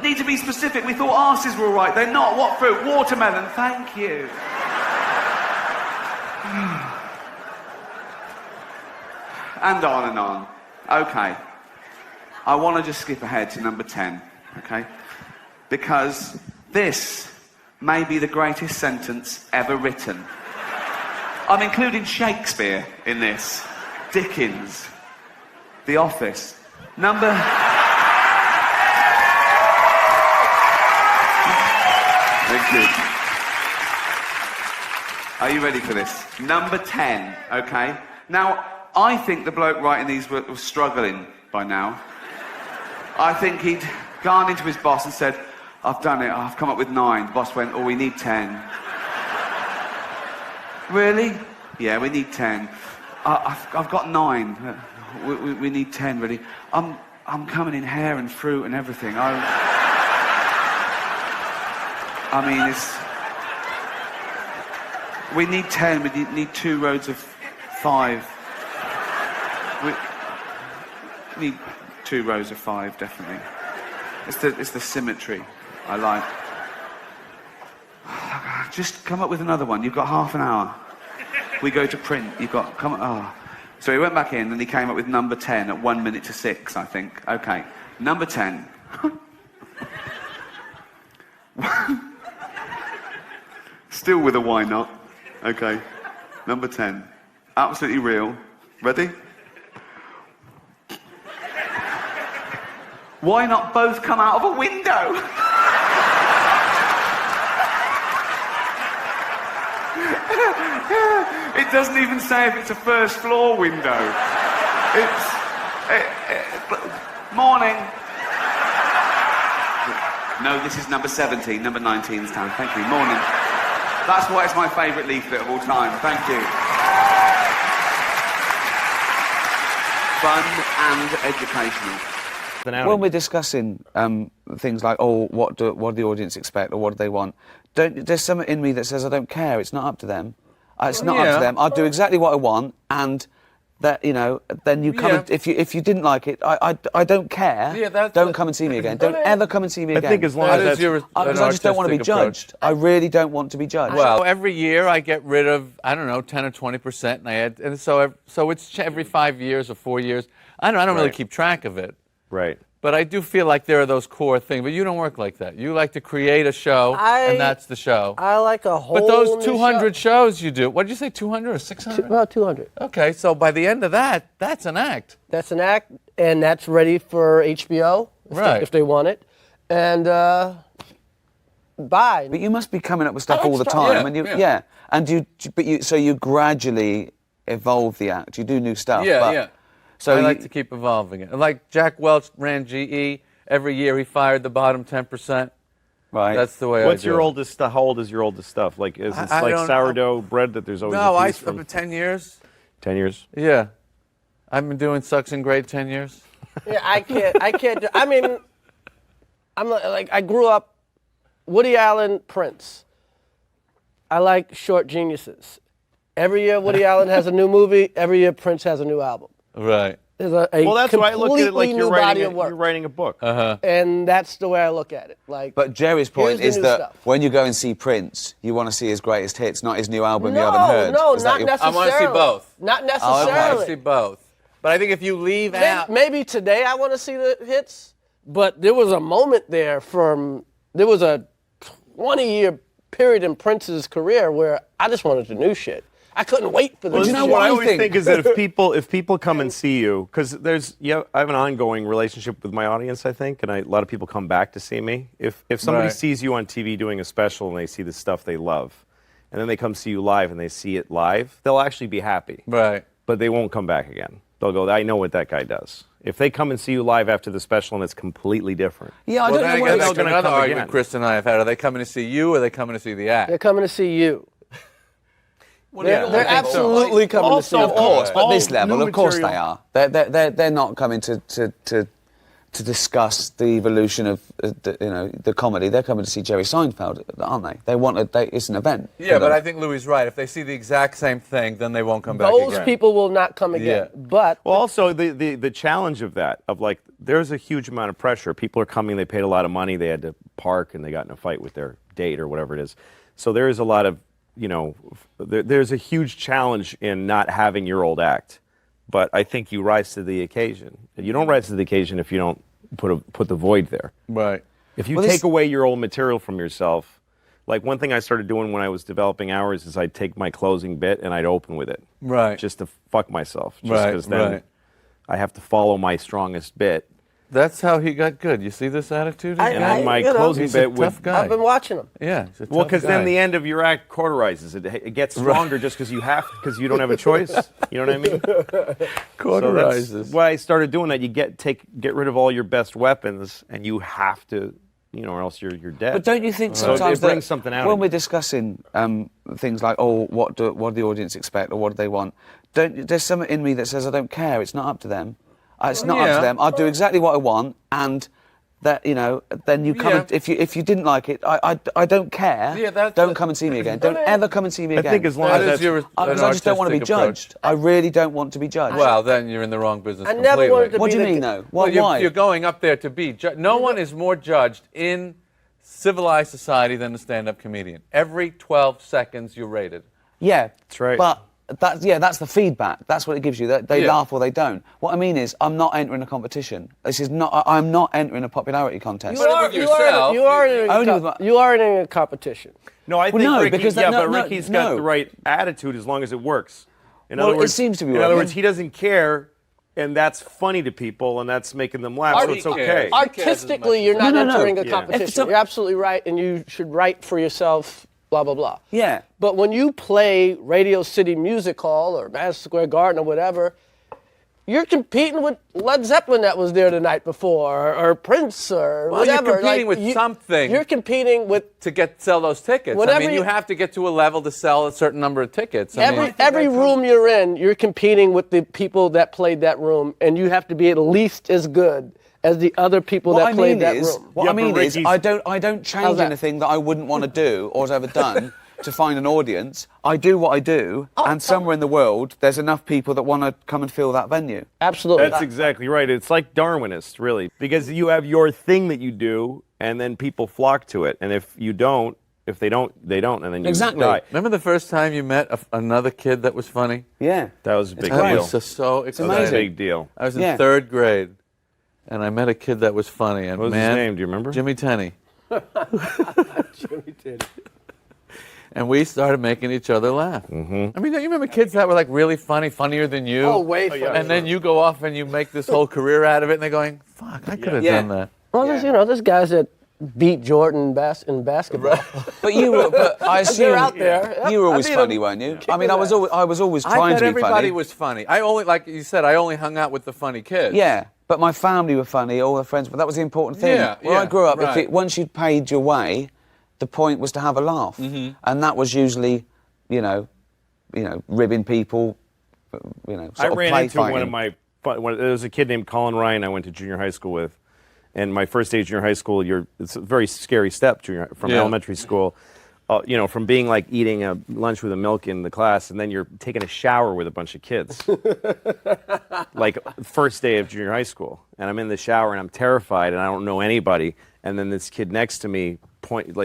B: need to be specific. We thought arses were all right. They're not. What fruit? Watermelon. Thank you. And on and on. Okay. I want to just skip ahead to number 10, okay? Because this may be the greatest sentence ever written. I'm including Shakespeare in this. Dickens. The Office. Number... Thank you. Are you ready for this? Number 10, okay? Now, I think the bloke writing these was struggling by now. I think he'd gone into his boss and said, I've done it, I've come up with 9. The boss went, oh, we need 10. Really? Yeah, we need 10. I've got 9. We need 10, really. I'm coming in hair and fruit and everything. I mean, we need 10, we need 2 rows of 5. We need 2 rows of 5, definitely. It's the symmetry I like. Just come up with another one. You've got half an hour. We go to print. You've got... So he went back in and he came up with number 10 at 1 minute to 6, I think. Okay. Number 10. Still with a why not. Okay. Number 10. absolutely real. Ready? Why not both come out of a window? It doesn't even say if it's a first floor window. Morning. No, this is number 17, number 19's time. Thank you. Morning. That's why it's my favourite leaflet of all time. Thank you. Fun and educational.
C: When we're discussing things like, oh, what do the audience expect or what do they want, there's something in me that says I don't care. It's not up to them. It's not up to them. I'll do exactly what I want, and that, you know, then you come. And, if you didn't like it, I don't care. Yeah, don't come and see me again. Don't ever come and see me again.
I: I think as long as
C: because I just don't want to be judged. I really don't want to be judged.
I: Well, every year I get rid of, I don't know, 10 or 20%, and I add, and so it's every 5 years or 4 years. I don't really keep track of it.
J: Right.
I: But I do feel like there are those core things. But you don't work like that. You like to create a show, and that's the show.
K: I like a whole.
I: But those 200 shows you do. What did you say? 200 or 600?
K: About 200.
I: Okay, so by the end of that, that's an act.
K: That's an act, and that's ready for HBO if they want it, and bye.
C: But you must be coming up with stuff all the time, and you gradually evolve the act. You do new stuff.
I: Yeah. So I like to keep evolving it. Like Jack Welch ran GE. Every year he fired the bottom 10%.
C: Right.
I: That's the way
J: What's
I: I do
J: your
I: it.
J: oldest stuff? How old is your oldest stuff? Like, is this like sourdough bread that there's always a piece from?
I: 10 years.
J: 10 years?
I: Yeah. I've been doing suction grade 10 years.
K: Yeah, I can't. I mean, I'm like, I grew up Woody Allen, Prince. I like short geniuses. Every year Woody Allen has a new movie. Every year Prince has a new album.
I: Right.
K: There's
J: well, that's why I look at it like you're
K: writing
J: a book.
K: And that's the way I look at it. Like,
C: but Jerry's point is that
K: stuff.
C: when you go and see Prince, you want to see his greatest hits, not his new album you haven't heard.
K: No, not necessarily.
I: I want to see both.
K: Not necessarily.
I: I want to see both. But I think if you leave out...
K: Maybe today I want to see the hits, but there was a moment there there was a 20-year period in Prince's career where I just wanted the new shit. I couldn't wait for this.
J: Well, you know what I always think is that if people come and see you, because I have an ongoing relationship with my audience, I think, and a lot of people come back to see me. If somebody sees you on TV doing a special and they see the stuff they love, and then they come see you live and they see it live, they'll actually be happy.
I: Right.
J: But they won't come back again. They'll go, I know what that guy does. If they come and see you live after the special and it's completely different.
C: Yeah, I don't know where
I: that's another argument Chris and I have had. Are they coming to see you or are they coming to see the act?
K: They're coming to see you. They're absolutely coming to see you.
C: Of course, but this level, of course they are. They're not coming to discuss the evolution of the comedy. They're coming to see Jerry Seinfeld, aren't they? It's an event.
I: Yeah, but I think Louis is right. If they see the exact same thing, then they won't come back again.
K: Those people will not come again.
I: Yeah.
K: But
J: also the challenge of that, of like, there's a huge amount of pressure. People are coming. They paid a lot of money. They had to park and they got in a fight with their date or whatever it is. So there is a lot of there's a huge challenge in not having your old act, but I think you rise to the occasion. You don't rise to the occasion if you don't put the void there.
I: Right.
J: If you take away your old material from yourself, like one thing I started doing when I was developing Hours is I'd take my closing bit and I'd open with it.
I: Right.
J: Just to fuck myself. Just because then I have to follow my strongest bit.
I: That's how he got good. You see this attitude?
J: And then my closing bit
I: tough guy.
K: I've been watching him.
I: Yeah.
J: Well, because then the end of your act cauterizes it. It gets stronger just because because you don't have a choice. You know what I mean?
I: Cauterizes.
J: So that's why I started doing that. You get rid of all your best weapons, and you have to, or else you're dead.
C: But don't you think sometimes
J: it brings something out
C: when we're discussing things like, oh, what do the audience expect or what do they want? There's something in me that says I don't care. It's not up to them. It's not up to them. I'll do exactly what I want, and that then you come. If you didn't like it, I don't care. Yeah, don't come and see me again. Don't ever come and see me again.
J: I think as long as
C: because I just don't want to be judged. I really don't want to be judged.
I: Well, then you're in the wrong business.
K: I never wanted to be.
C: What do you mean, though? Why?
I: You're going up there to be judged. No one is more judged in civilized society than a stand-up comedian. Every 12 seconds you're rated.
C: Yeah,
J: that's right.
C: But that's the feedback. That's what it gives you. They laugh or they don't. What I mean is, I'm not entering a competition. I'm not entering a popularity contest.
K: You are in a competition.
J: No, I think Ricky's got the right attitude as long as it works. In
B: Well,
J: other words,
B: it seems to be
J: In other
B: working.
J: words, he doesn't care, and that's funny to people, and that's making them laugh, so it's okay.
K: Artistically, you're not entering a
J: Yeah.
K: competition. You're absolutely right, and you should write for yourself, blah, blah, blah.
B: Yeah.
K: But when you play Radio City Music Hall or Madison Square Garden or whatever, you're competing with Led Zeppelin that was there the night before, or Prince, or
I: Well,
K: whatever.
I: you're competing with something.
K: You're competing with
I: to sell those tickets.
K: Whatever
I: I mean, you have to get to a level to sell a certain number of tickets. I mean,
K: every room you're in. You're competing with the people that played that room, and you have to be at least as good as the other people that played that room.
B: What I mean is, I don't
K: How's
B: change
K: that?
B: anything that I wouldn't want to do or has ever done to find an audience. I do what I do, and somewhere in the world, there's enough people that want to come and fill that venue.
K: Absolutely.
J: That's exactly right. It's like Darwinist, really, because you have your thing that you do, and then people flock to it. And if you don't, if they don't, they don't, and then you die.
I: Remember the first time you met another kid that was funny?
B: Yeah.
J: That was a big
I: That
J: deal.
I: was just so exciting.
J: That was a big deal.
I: I was in third grade, and I met a kid that was funny. And
J: What was his name? Do you remember?
I: Jimmy Tenney.
K: Jimmy Tenney.
I: And we started making each other laugh.
J: Mm-hmm.
I: I mean, you remember kids that were like really funny, funnier than you?
K: Oh, way funnier.
I: And then you go off and you make this whole career out of it, and they're going, fuck, I could have done that.
K: Well, there's guys that beat Jordan in basketball.
B: But I assume
K: They're out there.
B: you were always
K: I beat
B: funny,
K: them.
B: weren't you? I mean, I was always
I: I
B: trying
I: thought
B: to be
I: everybody
B: funny.
I: was funny. I only, like you said, I only hung out with the funny kids.
B: Yeah, but my family were funny, all the friends, but that was the important thing.
I: Yeah,
B: Where I grew up,
I: right.
B: once you'd paid your way, the point was to have a laugh. And that was usually, ribbing people,
J: I ran into one of my. There was a kid named Colin Ryan I went to junior high school with, and my first day of junior high school, it's a very scary step from elementary school. From being like eating a lunch with a milk in the class, and then you're taking a shower with a bunch of kids. Like first day of junior high school, and I'm in the shower and I'm terrified and I don't know anybody. And then this kid next to me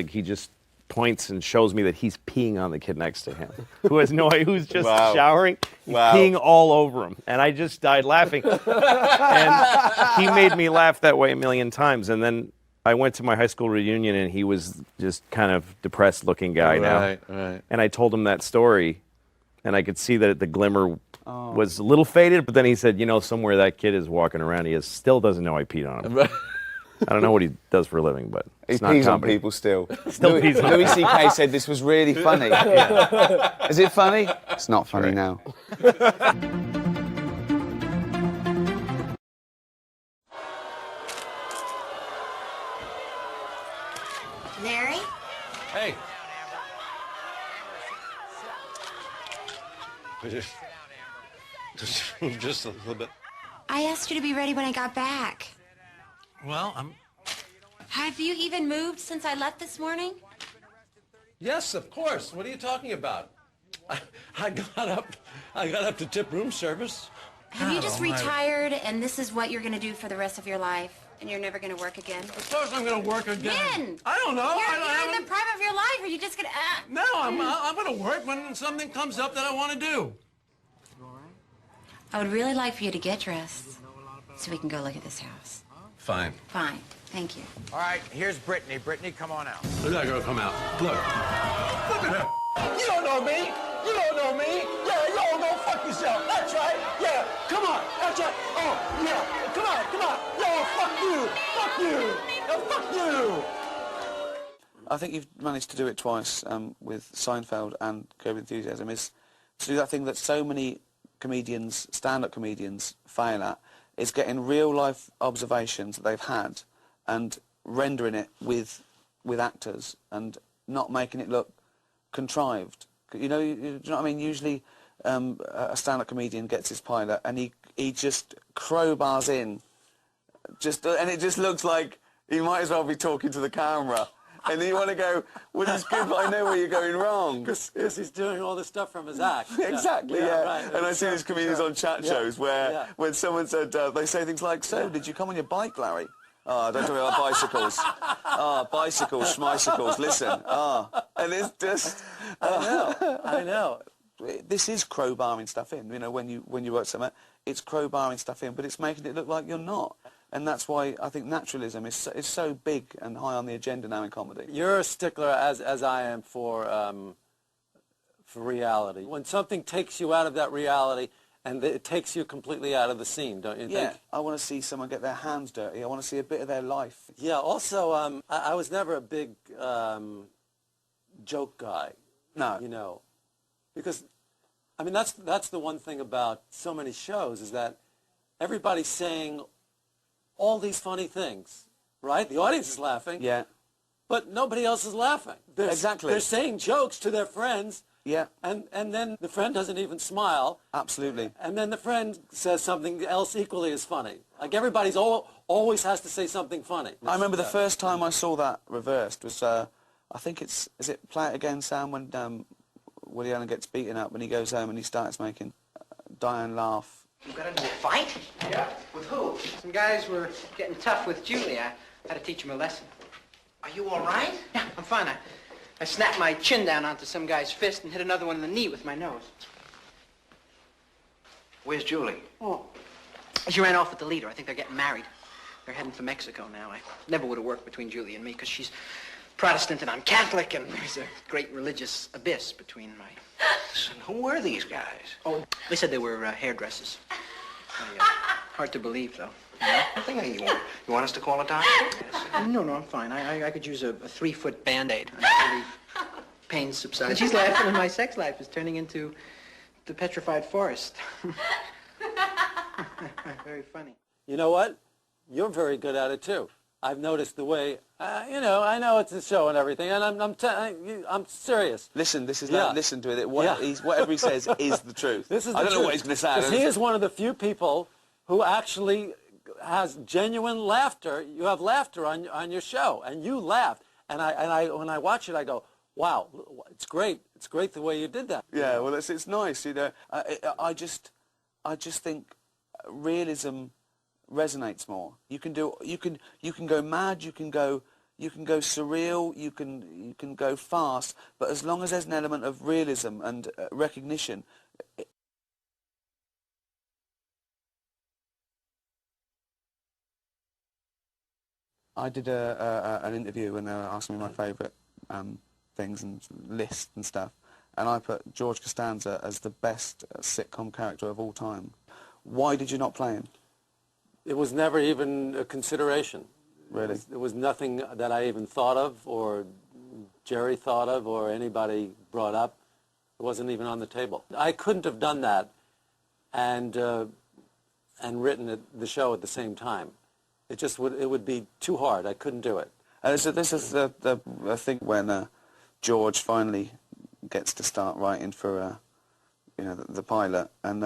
J: he just points and shows me that he's peeing on the kid next to him, who has no idea, who's just showering. He's peeing all over him, and I just died laughing. And he made me laugh that way a million times. And then I went to my high school reunion, and he was just kind of depressed-looking guy now.
I: Right.
J: And I told him that story, and I could see that the glimmer was a little faded. But then he said, somewhere that kid is walking around, he still doesn't know I peed on him.
I: Right.
J: I don't know what he does for a living, but
B: He
J: it's not
B: pees on
J: comedy.
B: people still.
J: Pees on
B: Louis C.K. said this was really funny. Is it funny? It's not funny now.
H: Larry?
L: Hey. Just a little bit.
H: I asked you to be ready when I got back.
L: Well, I'm.
H: Have you even moved since I left this morning?
L: Yes, of course. What are you talking about? I got up to tip room service.
H: Have you just retired and this is what you're going to do for the rest of your life? And you're never going to work again?
L: Of course I'm going to work again.
H: When?
L: I don't know.
H: You're in the prime of your life. Are you just going to...
L: No, I'm going to work when something comes up that I want to do.
H: I would really like for you to get dressed so we can go look at this house.
L: Fine.
H: Fine. Thank you.
M: All right, here's Brittany. Brittany, come on out.
L: Look at that girl come out. Look. Look at her.
M: You don't know me. You don't know me. Yeah, you don't go fuck yourself. That's right. Yeah, come on. That's right. Oh, yeah. Come on, come on. Yo, fuck you. Fuck you. Yo, fuck you.
B: I think you've managed to do it twice with Seinfeld and Curb Enthusiasm, is to do that thing that so many comedians, stand-up comedians, fail at, is getting real-life observations that they've had and rendering it with actors and not making it look contrived. You know what I mean? Usually a stand-up comedian gets his pilot and he just crowbars in, and it just looks like he might as well be talking to the camera. And then you want to go, well, it's good, but I know where you're going wrong.
L: Because he's doing all this stuff from his act.
B: Exactly, yeah.
L: Right.
B: And I see these comedians on chat shows where when someone said, they say things like, so, did you come on your bike, Larry? Oh, don't talk about bicycles. Oh, bicycles, schmicycles, listen. Oh. And it's just...
L: I know.
B: This is crowbarring stuff in, when you work somewhere, it's crowbarring stuff in, but it's making it look like you're not. And that's why I think naturalism is so big and high on the agenda now in comedy.
L: You're a stickler, as I am, for for reality. When something takes you out of that reality, and it takes you completely out of the scene, don't you think?
B: I want to see someone get their hands dirty. I want to see a bit of their life.
L: Yeah, also, I was never a big joke guy.
B: No.
L: You know, because, I mean, that's the one thing about so many shows is that everybody's saying all these funny things, right? The audience is laughing.
B: Yeah.
L: But nobody else is laughing.
B: Exactly.
L: They're saying jokes to their friends.
B: Yeah.
L: And then the friend doesn't even smile.
B: Absolutely.
L: And then the friend says something else equally as funny. Like everybody's always has to say something funny.
B: I remember the first time I saw that reversed was, I think is it Play It Again, Sam, when Woody Allen gets beaten up when he goes home and he starts making Diane laugh.
N: You got into a fight? Yeah. With who? Some guys were getting tough with Julie. I had to teach them a lesson. Are you all right? Yeah, I'm fine. I snapped my chin down onto some guy's fist and hit another one in the knee with my nose. Where's Julie? Oh, she ran off with the leader. I think they're getting married. They're heading for Mexico now. I never would have worked between Julie and me because she's Protestant and I'm Catholic, and there's a great religious abyss between my... Listen, who were these guys?
L: Oh,
N: They said they were hairdressers. Hard to believe, though.
L: Nothing.
N: You want us to call a doctor? No, I'm fine. I could use a 3-foot Band-Aid until the pain subsides. She's laughing, and my sex life is turning into the petrified forest. Very funny.
L: You know what? You're very good at it, too. I've noticed the way, you know, I know it's a show and everything, and I'm serious.
B: Listen, listen to it. Whatever he says is the truth.
L: This is
B: I don't know what he's going to say.
L: Because he is one of the few people who actually has genuine laughter. You have laughter on your show, and you laughed. And when I watch it, I go, wow, it's great. It's great the way you did that.
B: Yeah, well, it's nice, you know. I just think realism resonates more. You can go mad, you can go surreal, you can go fast, but as long as there's an element of realism and recognition. I did an interview and they were asking me my favourite things and lists and stuff, and I put George Costanza as the best sitcom character of all time. Why did you not play him?
L: It was never even a consideration.
B: Really?
L: It was nothing that I even thought of, or Jerry thought of, or anybody brought up. It wasn't even on the table. I couldn't have done that and written the show at the same time. It would be too hard. I couldn't do it.
B: So this is the thing when George finally gets to start writing for you know, the pilot, and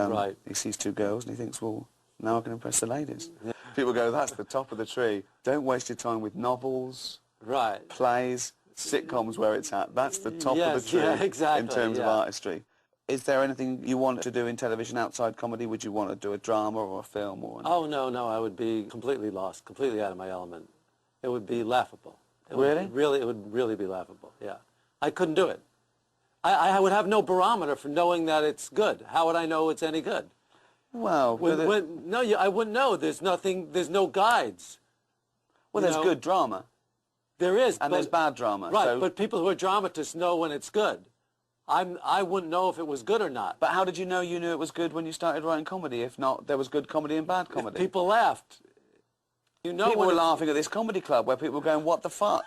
B: he sees 2 girls and he thinks, well, now I can impress the ladies. Yeah. People go, that's the top of the tree. Don't waste your time with novels, plays, sitcoms where it's at. That's the top of the tree in terms of artistry. Is there anything you want to do in television outside comedy? Would you want to do a drama or a film? Oh,
L: no, I would be completely lost, completely out of my element. It would be laughable. It would really be laughable, yeah. I couldn't do it. I would have no barometer for knowing that it's good. How would I know it's any good?
B: Well,
L: I wouldn't know. There's no guides.
B: Well, there's good drama.
L: There is.
B: And there's bad drama.
L: Right, but people who are dramatists know when it's good. I wouldn't know if it was good or not.
B: But how did you know it was good when you started writing comedy? If not, there was good comedy and bad comedy.
L: If people laughed.
B: People were laughing at this comedy club where people were going, what the fuck?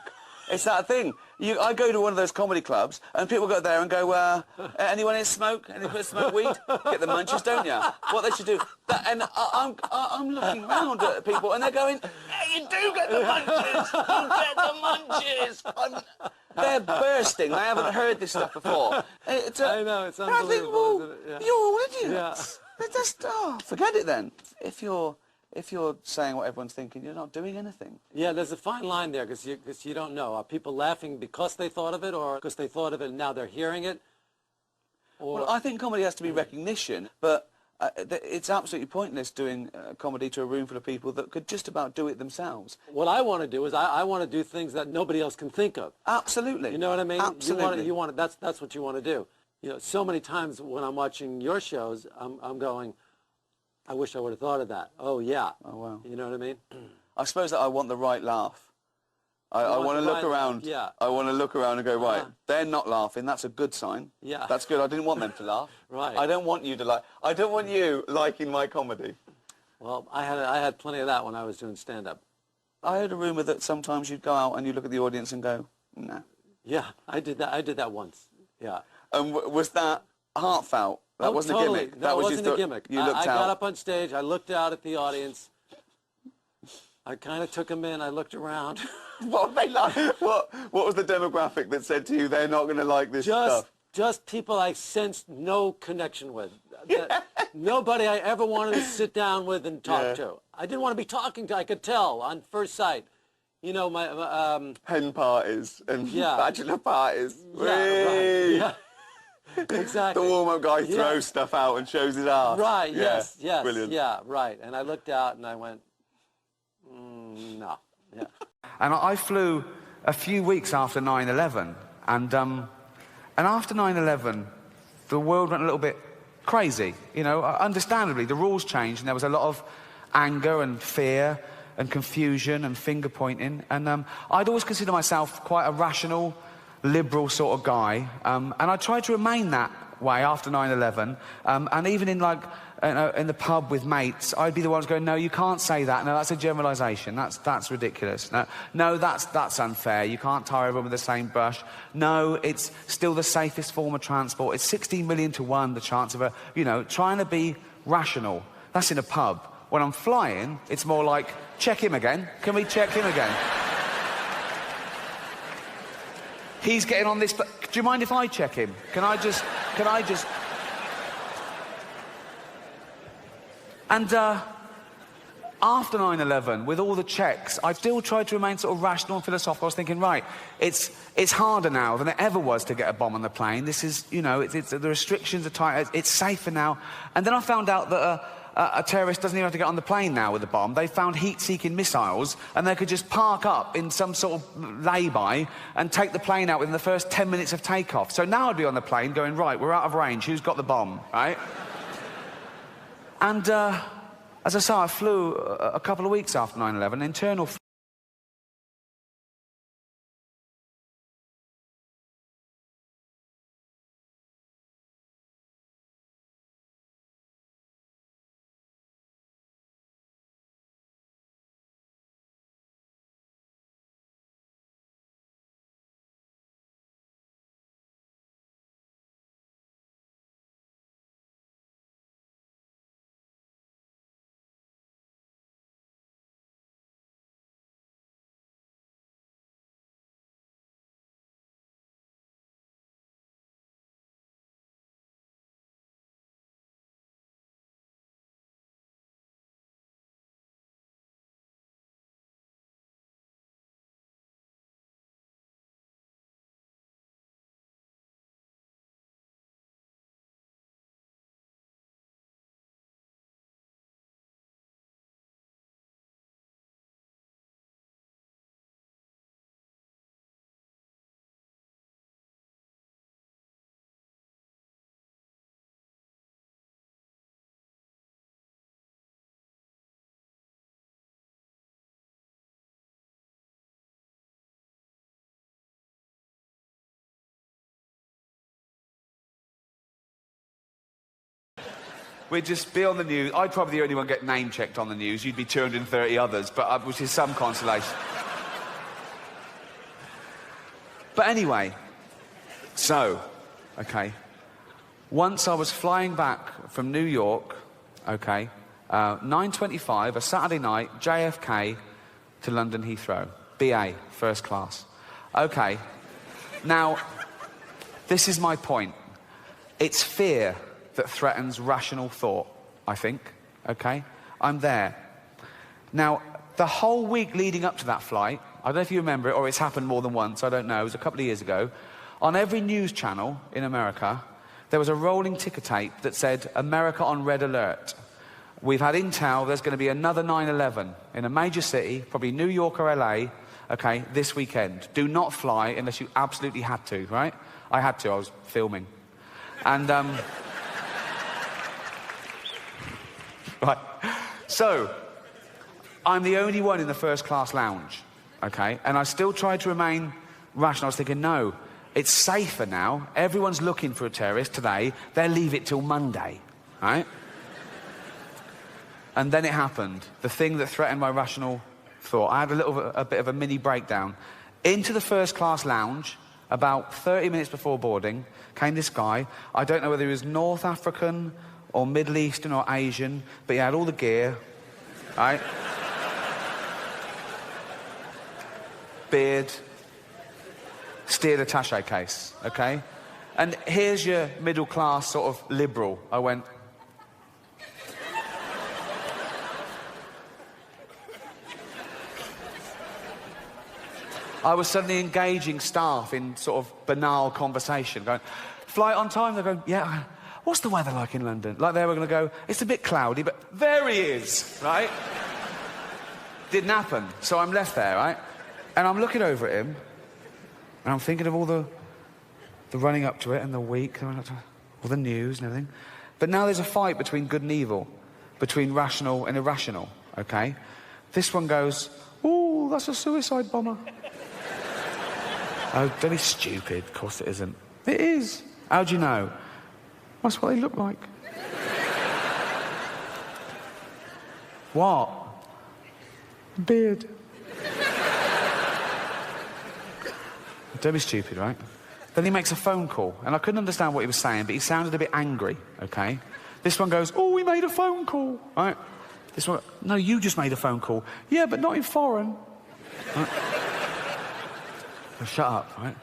B: It's that thing. I go to one of those comedy clubs and people go there and go, anyone here smoke? Anyone smoke weed? Get the munchies, don't you? What they should do. And I'm looking round at people and they're going, hey, you do get the munchies! You get the munchies! They're bursting. They haven't heard this stuff before.
L: I know, it's unbelievable.
B: I think, well, you're all idiots. Yeah. Just, forget it then. If you're saying what everyone's thinking, you're not doing anything.
L: Yeah, there's a fine line there because you don't know. Are people laughing because they thought of it, or because they thought of it and now they're hearing it? Or...
B: Well, I think comedy has to be recognition, but it's absolutely pointless doing comedy to a room full of people that could just about do it themselves.
L: What I want to do is I want to do things that nobody else can think of.
B: Absolutely.
L: You know what I mean?
B: Absolutely.
L: You want that's what you want to do. You know, so many times when I'm watching your shows, I'm going, I wish I would have thought of that. Oh, yeah.
B: Oh, wow.
L: You know what I mean?
B: I suppose that I want the right laugh. I want to look around.
L: Yeah.
B: I want to look around and go, right, they're not laughing. That's a good sign.
L: Yeah.
B: That's good. I didn't want them to laugh.
L: Right.
B: I don't want you to like. I don't want you liking my comedy.
L: Well, I had plenty of that when I was doing stand-up.
B: I heard a rumor that sometimes you'd go out and you look at the audience and go, nah.
L: Yeah, I did that. I did that once. Yeah.
B: And was that heartfelt? That wasn't
L: totally.
B: a gimmick.
L: No,
B: that
L: it
B: was
L: wasn't a gimmick.
B: You looked
L: I
B: out.
L: got up on stage. I looked out at the audience. I kind of took them in. I looked around.
B: What they like? What was the demographic that said to you they're not going to like this stuff?
L: Just people I sensed no connection with. Nobody I ever wanted to sit down with and talk to. I didn't want to be talking to. I could tell on first sight. You know, my
B: hen parties and bachelor parties.
L: Yeah, right. Yeah. Exactly.
B: The warm-up guy throws stuff out and shows his ass.
L: Right.
B: Yeah.
L: Yes.
B: Brilliant.
L: Yeah. Right. And I looked out and I went, no. Yeah.
C: And I flew a few weeks after 9/11, and after 9/11, the world went a little bit crazy. You know, understandably, the rules changed, and there was a lot of anger and fear and confusion and finger pointing. And I'd always consider myself quite a rational, liberal sort of guy, and I tried to remain that way after 9/11. And even in in the pub with mates, I'd be the ones going, no, you can't say that. No, that's a generalisation. That's ridiculous. No, that's unfair. You can't tar everyone with the same brush. No, it's still the safest form of transport. It's 16 million to 1, the chance of trying to be rational. That's in a pub. When I'm flying, it's more like, check him again. Can we check him again? He's getting on this, but do you mind if I check him? Can I just... And after 9/11, with all the checks, I still tried to remain sort of rational and philosophical. I was thinking, right, it's harder now than it ever was to get a bomb on the plane. This is, the restrictions are tight. It's safer now. And then I found out that a terrorist doesn't even have to get on the plane now with a bomb. They found heat-seeking missiles, and they could just park up in some sort of lay-by and take the plane out within the first 10 minutes of takeoff. So now I'd be on the plane going, right, we're out of range. Who's got the bomb, right? And as I say, I flew a couple of weeks after 9/11, internal... We'd just be on the news. I'd probably be the only one get name-checked on the news. You'd be 230 others, but which is some consolation. But anyway, so, okay. Once I was flying back from New York, okay, 9:25, a Saturday night, JFK to London Heathrow. BA, first class. Okay. Now, this is my point. It's fear that threatens rational thought, I think, okay? I'm there. Now, the whole week leading up to that flight, I don't know if you remember it, or it's happened more than once, I don't know, it was a couple of years ago, on every news channel in America, there was a rolling ticker tape that said, America on red alert. We've had intel, there's going to be another 9/11 in a major city, probably New York or LA, okay, this weekend. Do not fly unless you absolutely had to, right? I had to, I was filming. And, right. So, I'm the only one in the first class lounge,
B: okay? And I still tried to remain rational. I was thinking, no, it's safer now. Everyone's looking for a terrorist today. They'll leave it till Monday, right? And then it happened. The thing that threatened my rational thought. I had a bit of a mini breakdown. Into the first class lounge, about 30 minutes before boarding, came this guy. I don't know whether he was North African or Middle Eastern or Asian, but he had all the gear, right? Beard, steered attaché case, okay? And here's your middle class sort of liberal. I went, I was suddenly engaging staff in sort of banal conversation, going, flight on time? They're going, yeah. What's the weather like in London? Like they were going to go, it's a bit cloudy, but there he is, right? Didn't happen. So I'm left there, right? And I'm looking over at him, and I'm thinking of all the running up to it and the week, all the news and everything. But now there's a fight between good and evil, between rational and irrational, okay? This one goes, ooh, that's a suicide bomber. Oh, don't be stupid. Of course it isn't. It is. How do you know? That's what they look like. What? Beard. Don't be stupid, right? Then he makes a phone call, and I couldn't understand what he was saying, but he sounded a bit angry, okay? This one goes, oh, we made a phone call, right? This one, no, you just made a phone call. Yeah, but not in foreign. Right? Oh, shut up, right?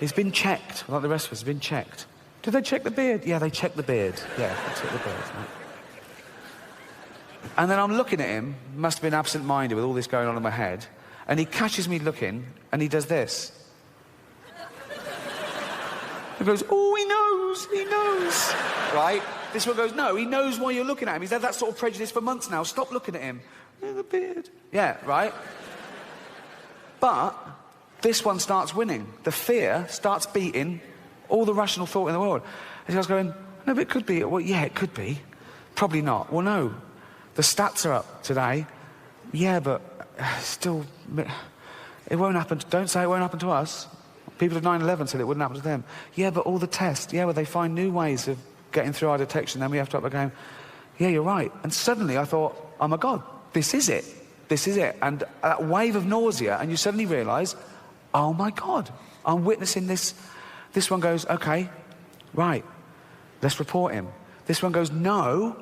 B: He's been checked, like the rest of us, have been checked. Did they check the beard? Yeah, they checked the beard. Yeah, they checked the beard, right? And then I'm looking at him, must have been absent-minded with all this going on in my head, and he catches me looking, and he does this. He goes, oh, he knows, right? This one goes, no, he knows why you're looking at him. He's had that sort of prejudice for months now. Stop looking at him. The beard. Yeah, right? But this one starts winning. The fear starts beating all the rational thought in the world. And he was going, no, but it could be. Well, yeah, it could be. Probably not. Well, no. The stats are up today. Yeah, but still, it won't happen. Don't say it won't happen to us. People of 9/11 said it wouldn't happen to them. Yeah, but all the tests. Yeah, well, they find new ways of getting through our detection. Then we have to up again. Yeah, you're right. And suddenly I thought, oh my God, this is it. This is it. And that wave of nausea, and you suddenly realise, oh my God, I'm witnessing this. This one goes, okay, right, let's report him. This one goes, no.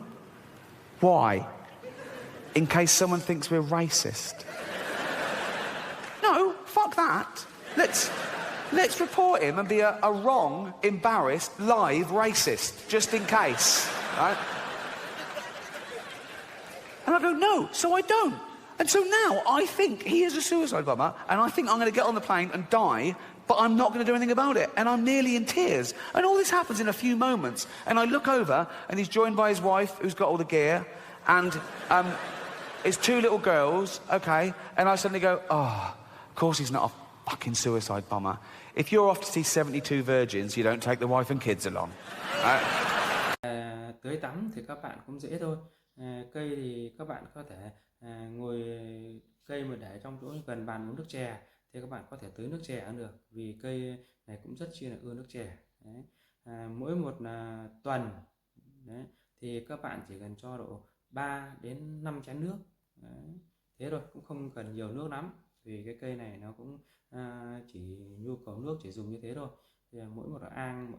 B: Why? In case someone thinks we're racist. No, fuck that. Let's report him and be a wrong, embarrassed, live racist, just in case, right? And I go, no, so I don't. And so now I think he is a suicide bomber, and I think I'm going to get on the plane and die, but I'm not going to do anything about it. And I'm nearly in tears. And all this happens in a few moments. And I look over, and he's joined by his wife, who's got all the gear, and his two little girls, okay? And I suddenly go, oh, of course he's not a fucking suicide bomber. If you're off to see 72 virgins, you don't take the wife and kids along.
O: Tưới tắm thì các bạn cũng dễ thôi. Cây thì các bạn có thể ngồi cây mà để trong chỗ gần bàn uống nước chè thì các bạn có thể tưới nước chè ăn được, vì cây này cũng rất chi là ưa nước chè. Đấy. Mỗi một tuần đấy, thì các bạn chỉ cần cho độ 3 đến 5 chén nước. Đấy. Thế rồi, cũng không cần nhiều nước lắm, vì cái cây này nó cũng chỉ nhu cầu nước chỉ dùng như thế thôi. Thì mỗi một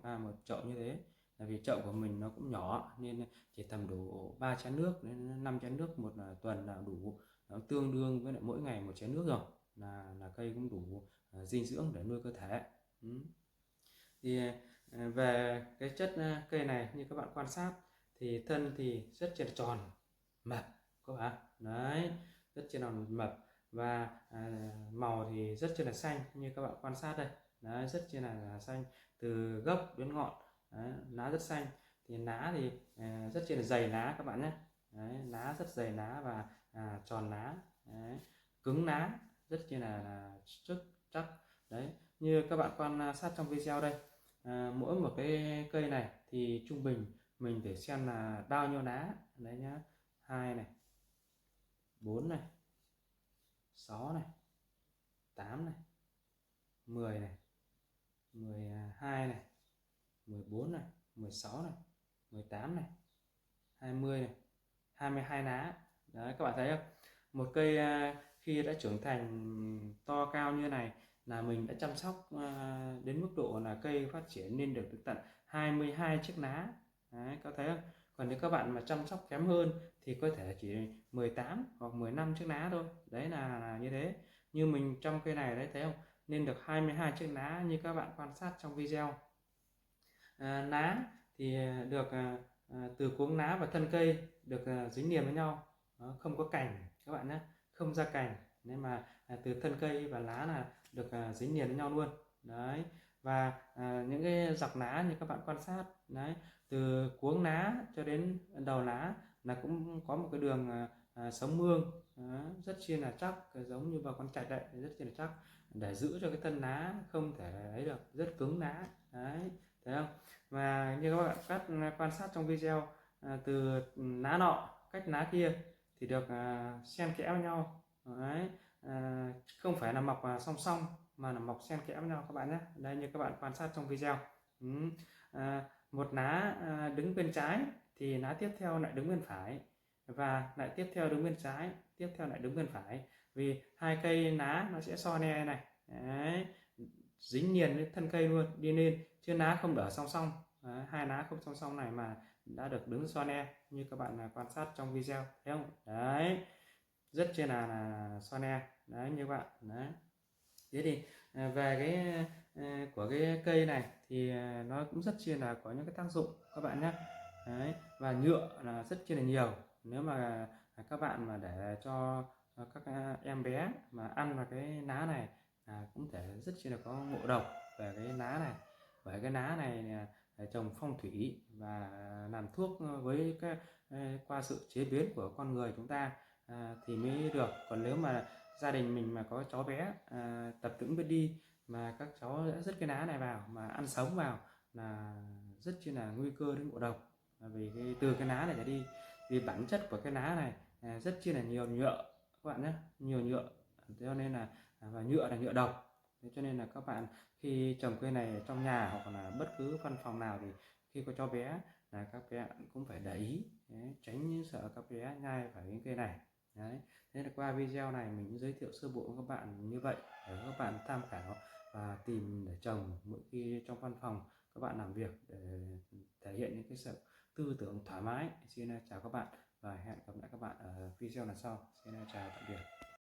O: một chậu như thế, là vì chậu của mình nó cũng nhỏ nên chỉ tầm đủ 3 chén nước đến 5 chén nước một tuần là đủ, nó tương đương với lại mỗi ngày một chén nước rồi, là cây cũng đủ dinh dưỡng để nuôi cơ thể. Thì về cái chất cây này, như các bạn quan sát thì thân thì rất là tròn mập các bạn, đấy, rất là mập, và màu thì rất là xanh, như các bạn quan sát đây, đấy, rất là xanh từ gốc đến ngọn. Đấy, lá rất xanh, thì lá thì rất là dày lá các bạn nhé. Đấy, lá rất dày lá và tròn lá, đấy, cứng lá, rất là chắc. Đấy, như các bạn quan sát trong video đây, mỗi một cái cây này thì trung bình mình để xem là bao nhiêu lá. Đấy nhá, 2 này, 4 này, 6 này, 8 này, 10 này, 12 này, 14 này, 16 này, 18 này, 20 này, 22 lá. Đấy, các bạn thấy không? Một cây khi đã trưởng thành to cao như này là mình đã chăm sóc đến mức độ là cây phát triển lên được tận 22 chiếc lá. Đấy, các bạn thấy không? Còn nếu các bạn mà chăm sóc kém hơn thì có thể chỉ 18 hoặc 15 chiếc lá thôi. Đấy là như thế. Như mình trong cây này đấy, thấy không? Nên được 22 chiếc lá như các bạn quan sát trong video. Lá thì được từ cuống lá và thân cây được dính liền với nhau. Đó, không có cành các bạn nhé, không ra cành, nên mà từ thân cây và lá là được dính liền với nhau luôn. Đấy, và những cái dọc lá như các bạn quan sát đấy, từ cuống lá cho đến đầu lá là cũng có một cái đường sống mương. Đó, rất chi là chắc, giống như bà con trạch đấy, rất chi là chắc, để giữ cho cái thân lá không thể ấy được, rất cứng lá. Đấy, thấy không? Và như các bạn quan sát trong video, từ lá nọ cách lá kia thì được xen kẽ với nhau. Đấy, không phải là mọc song song mà là mọc xen kẽ với nhau các bạn nhé. Đây, như các bạn quan sát trong video. Một lá đứng bên trái thì lá tiếp theo lại đứng bên phải, và lại tiếp theo đứng bên trái, tiếp theo lại đứng bên phải, vì hai cây lá nó sẽ so ne này. Đấy, dính liền với thân cây luôn, đi lên, chứ lá không đỡ song song. Đấy, hai lá không song song này mà đã được đứng so ne như các bạn quan sát trong video, thấy không? Đấy, rất trên là so ne. Đấy, như các bạn. Đấy, thế thì về cái của cái cây này thì nó cũng rất chi là có những cái tác dụng các bạn nhé. Đấy, và nhựa là rất chi là nhiều. Nếu mà các bạn mà để cho các em bé mà ăn vào cái lá này cũng thể rất chi là có ngộ độc về cái lá này. Bởi cái lá này là trồng phong thủy và làm thuốc với cái qua sự chế biến của con người chúng ta thì mới được. Còn nếu mà gia đình mình mà có cháu bé tập tễnh biết đi mà các cháu đã rứt cái lá này vào mà ăn sống vào là rất chi là nguy cơ đến ngộ độc. Vì từ cái lá này trở đi, vì bản chất của cái lá này rất chi là nhiều nhựa các bạn nhé, nhiều nhựa, cho nên là và nhựa là nhựa độc. Thế cho nên là các bạn khi trồng cây này ở trong nhà hoặc là bất cứ văn phòng nào thì khi có cháu bé là các bé cũng phải để ý. Đấy, tránh sợ các bé nhai phải cái cây này. Đấy, thế là qua video này mình giới thiệu sơ bộ với các bạn như vậy để các bạn tham khảo và tìm để trồng mỗi khi trong văn phòng các bạn làm việc, để thể hiện những cái sự tư tưởng thoải mái. Xin chào các bạn và hẹn gặp lại các bạn ở video lần sau. Xin chào tạm biệt.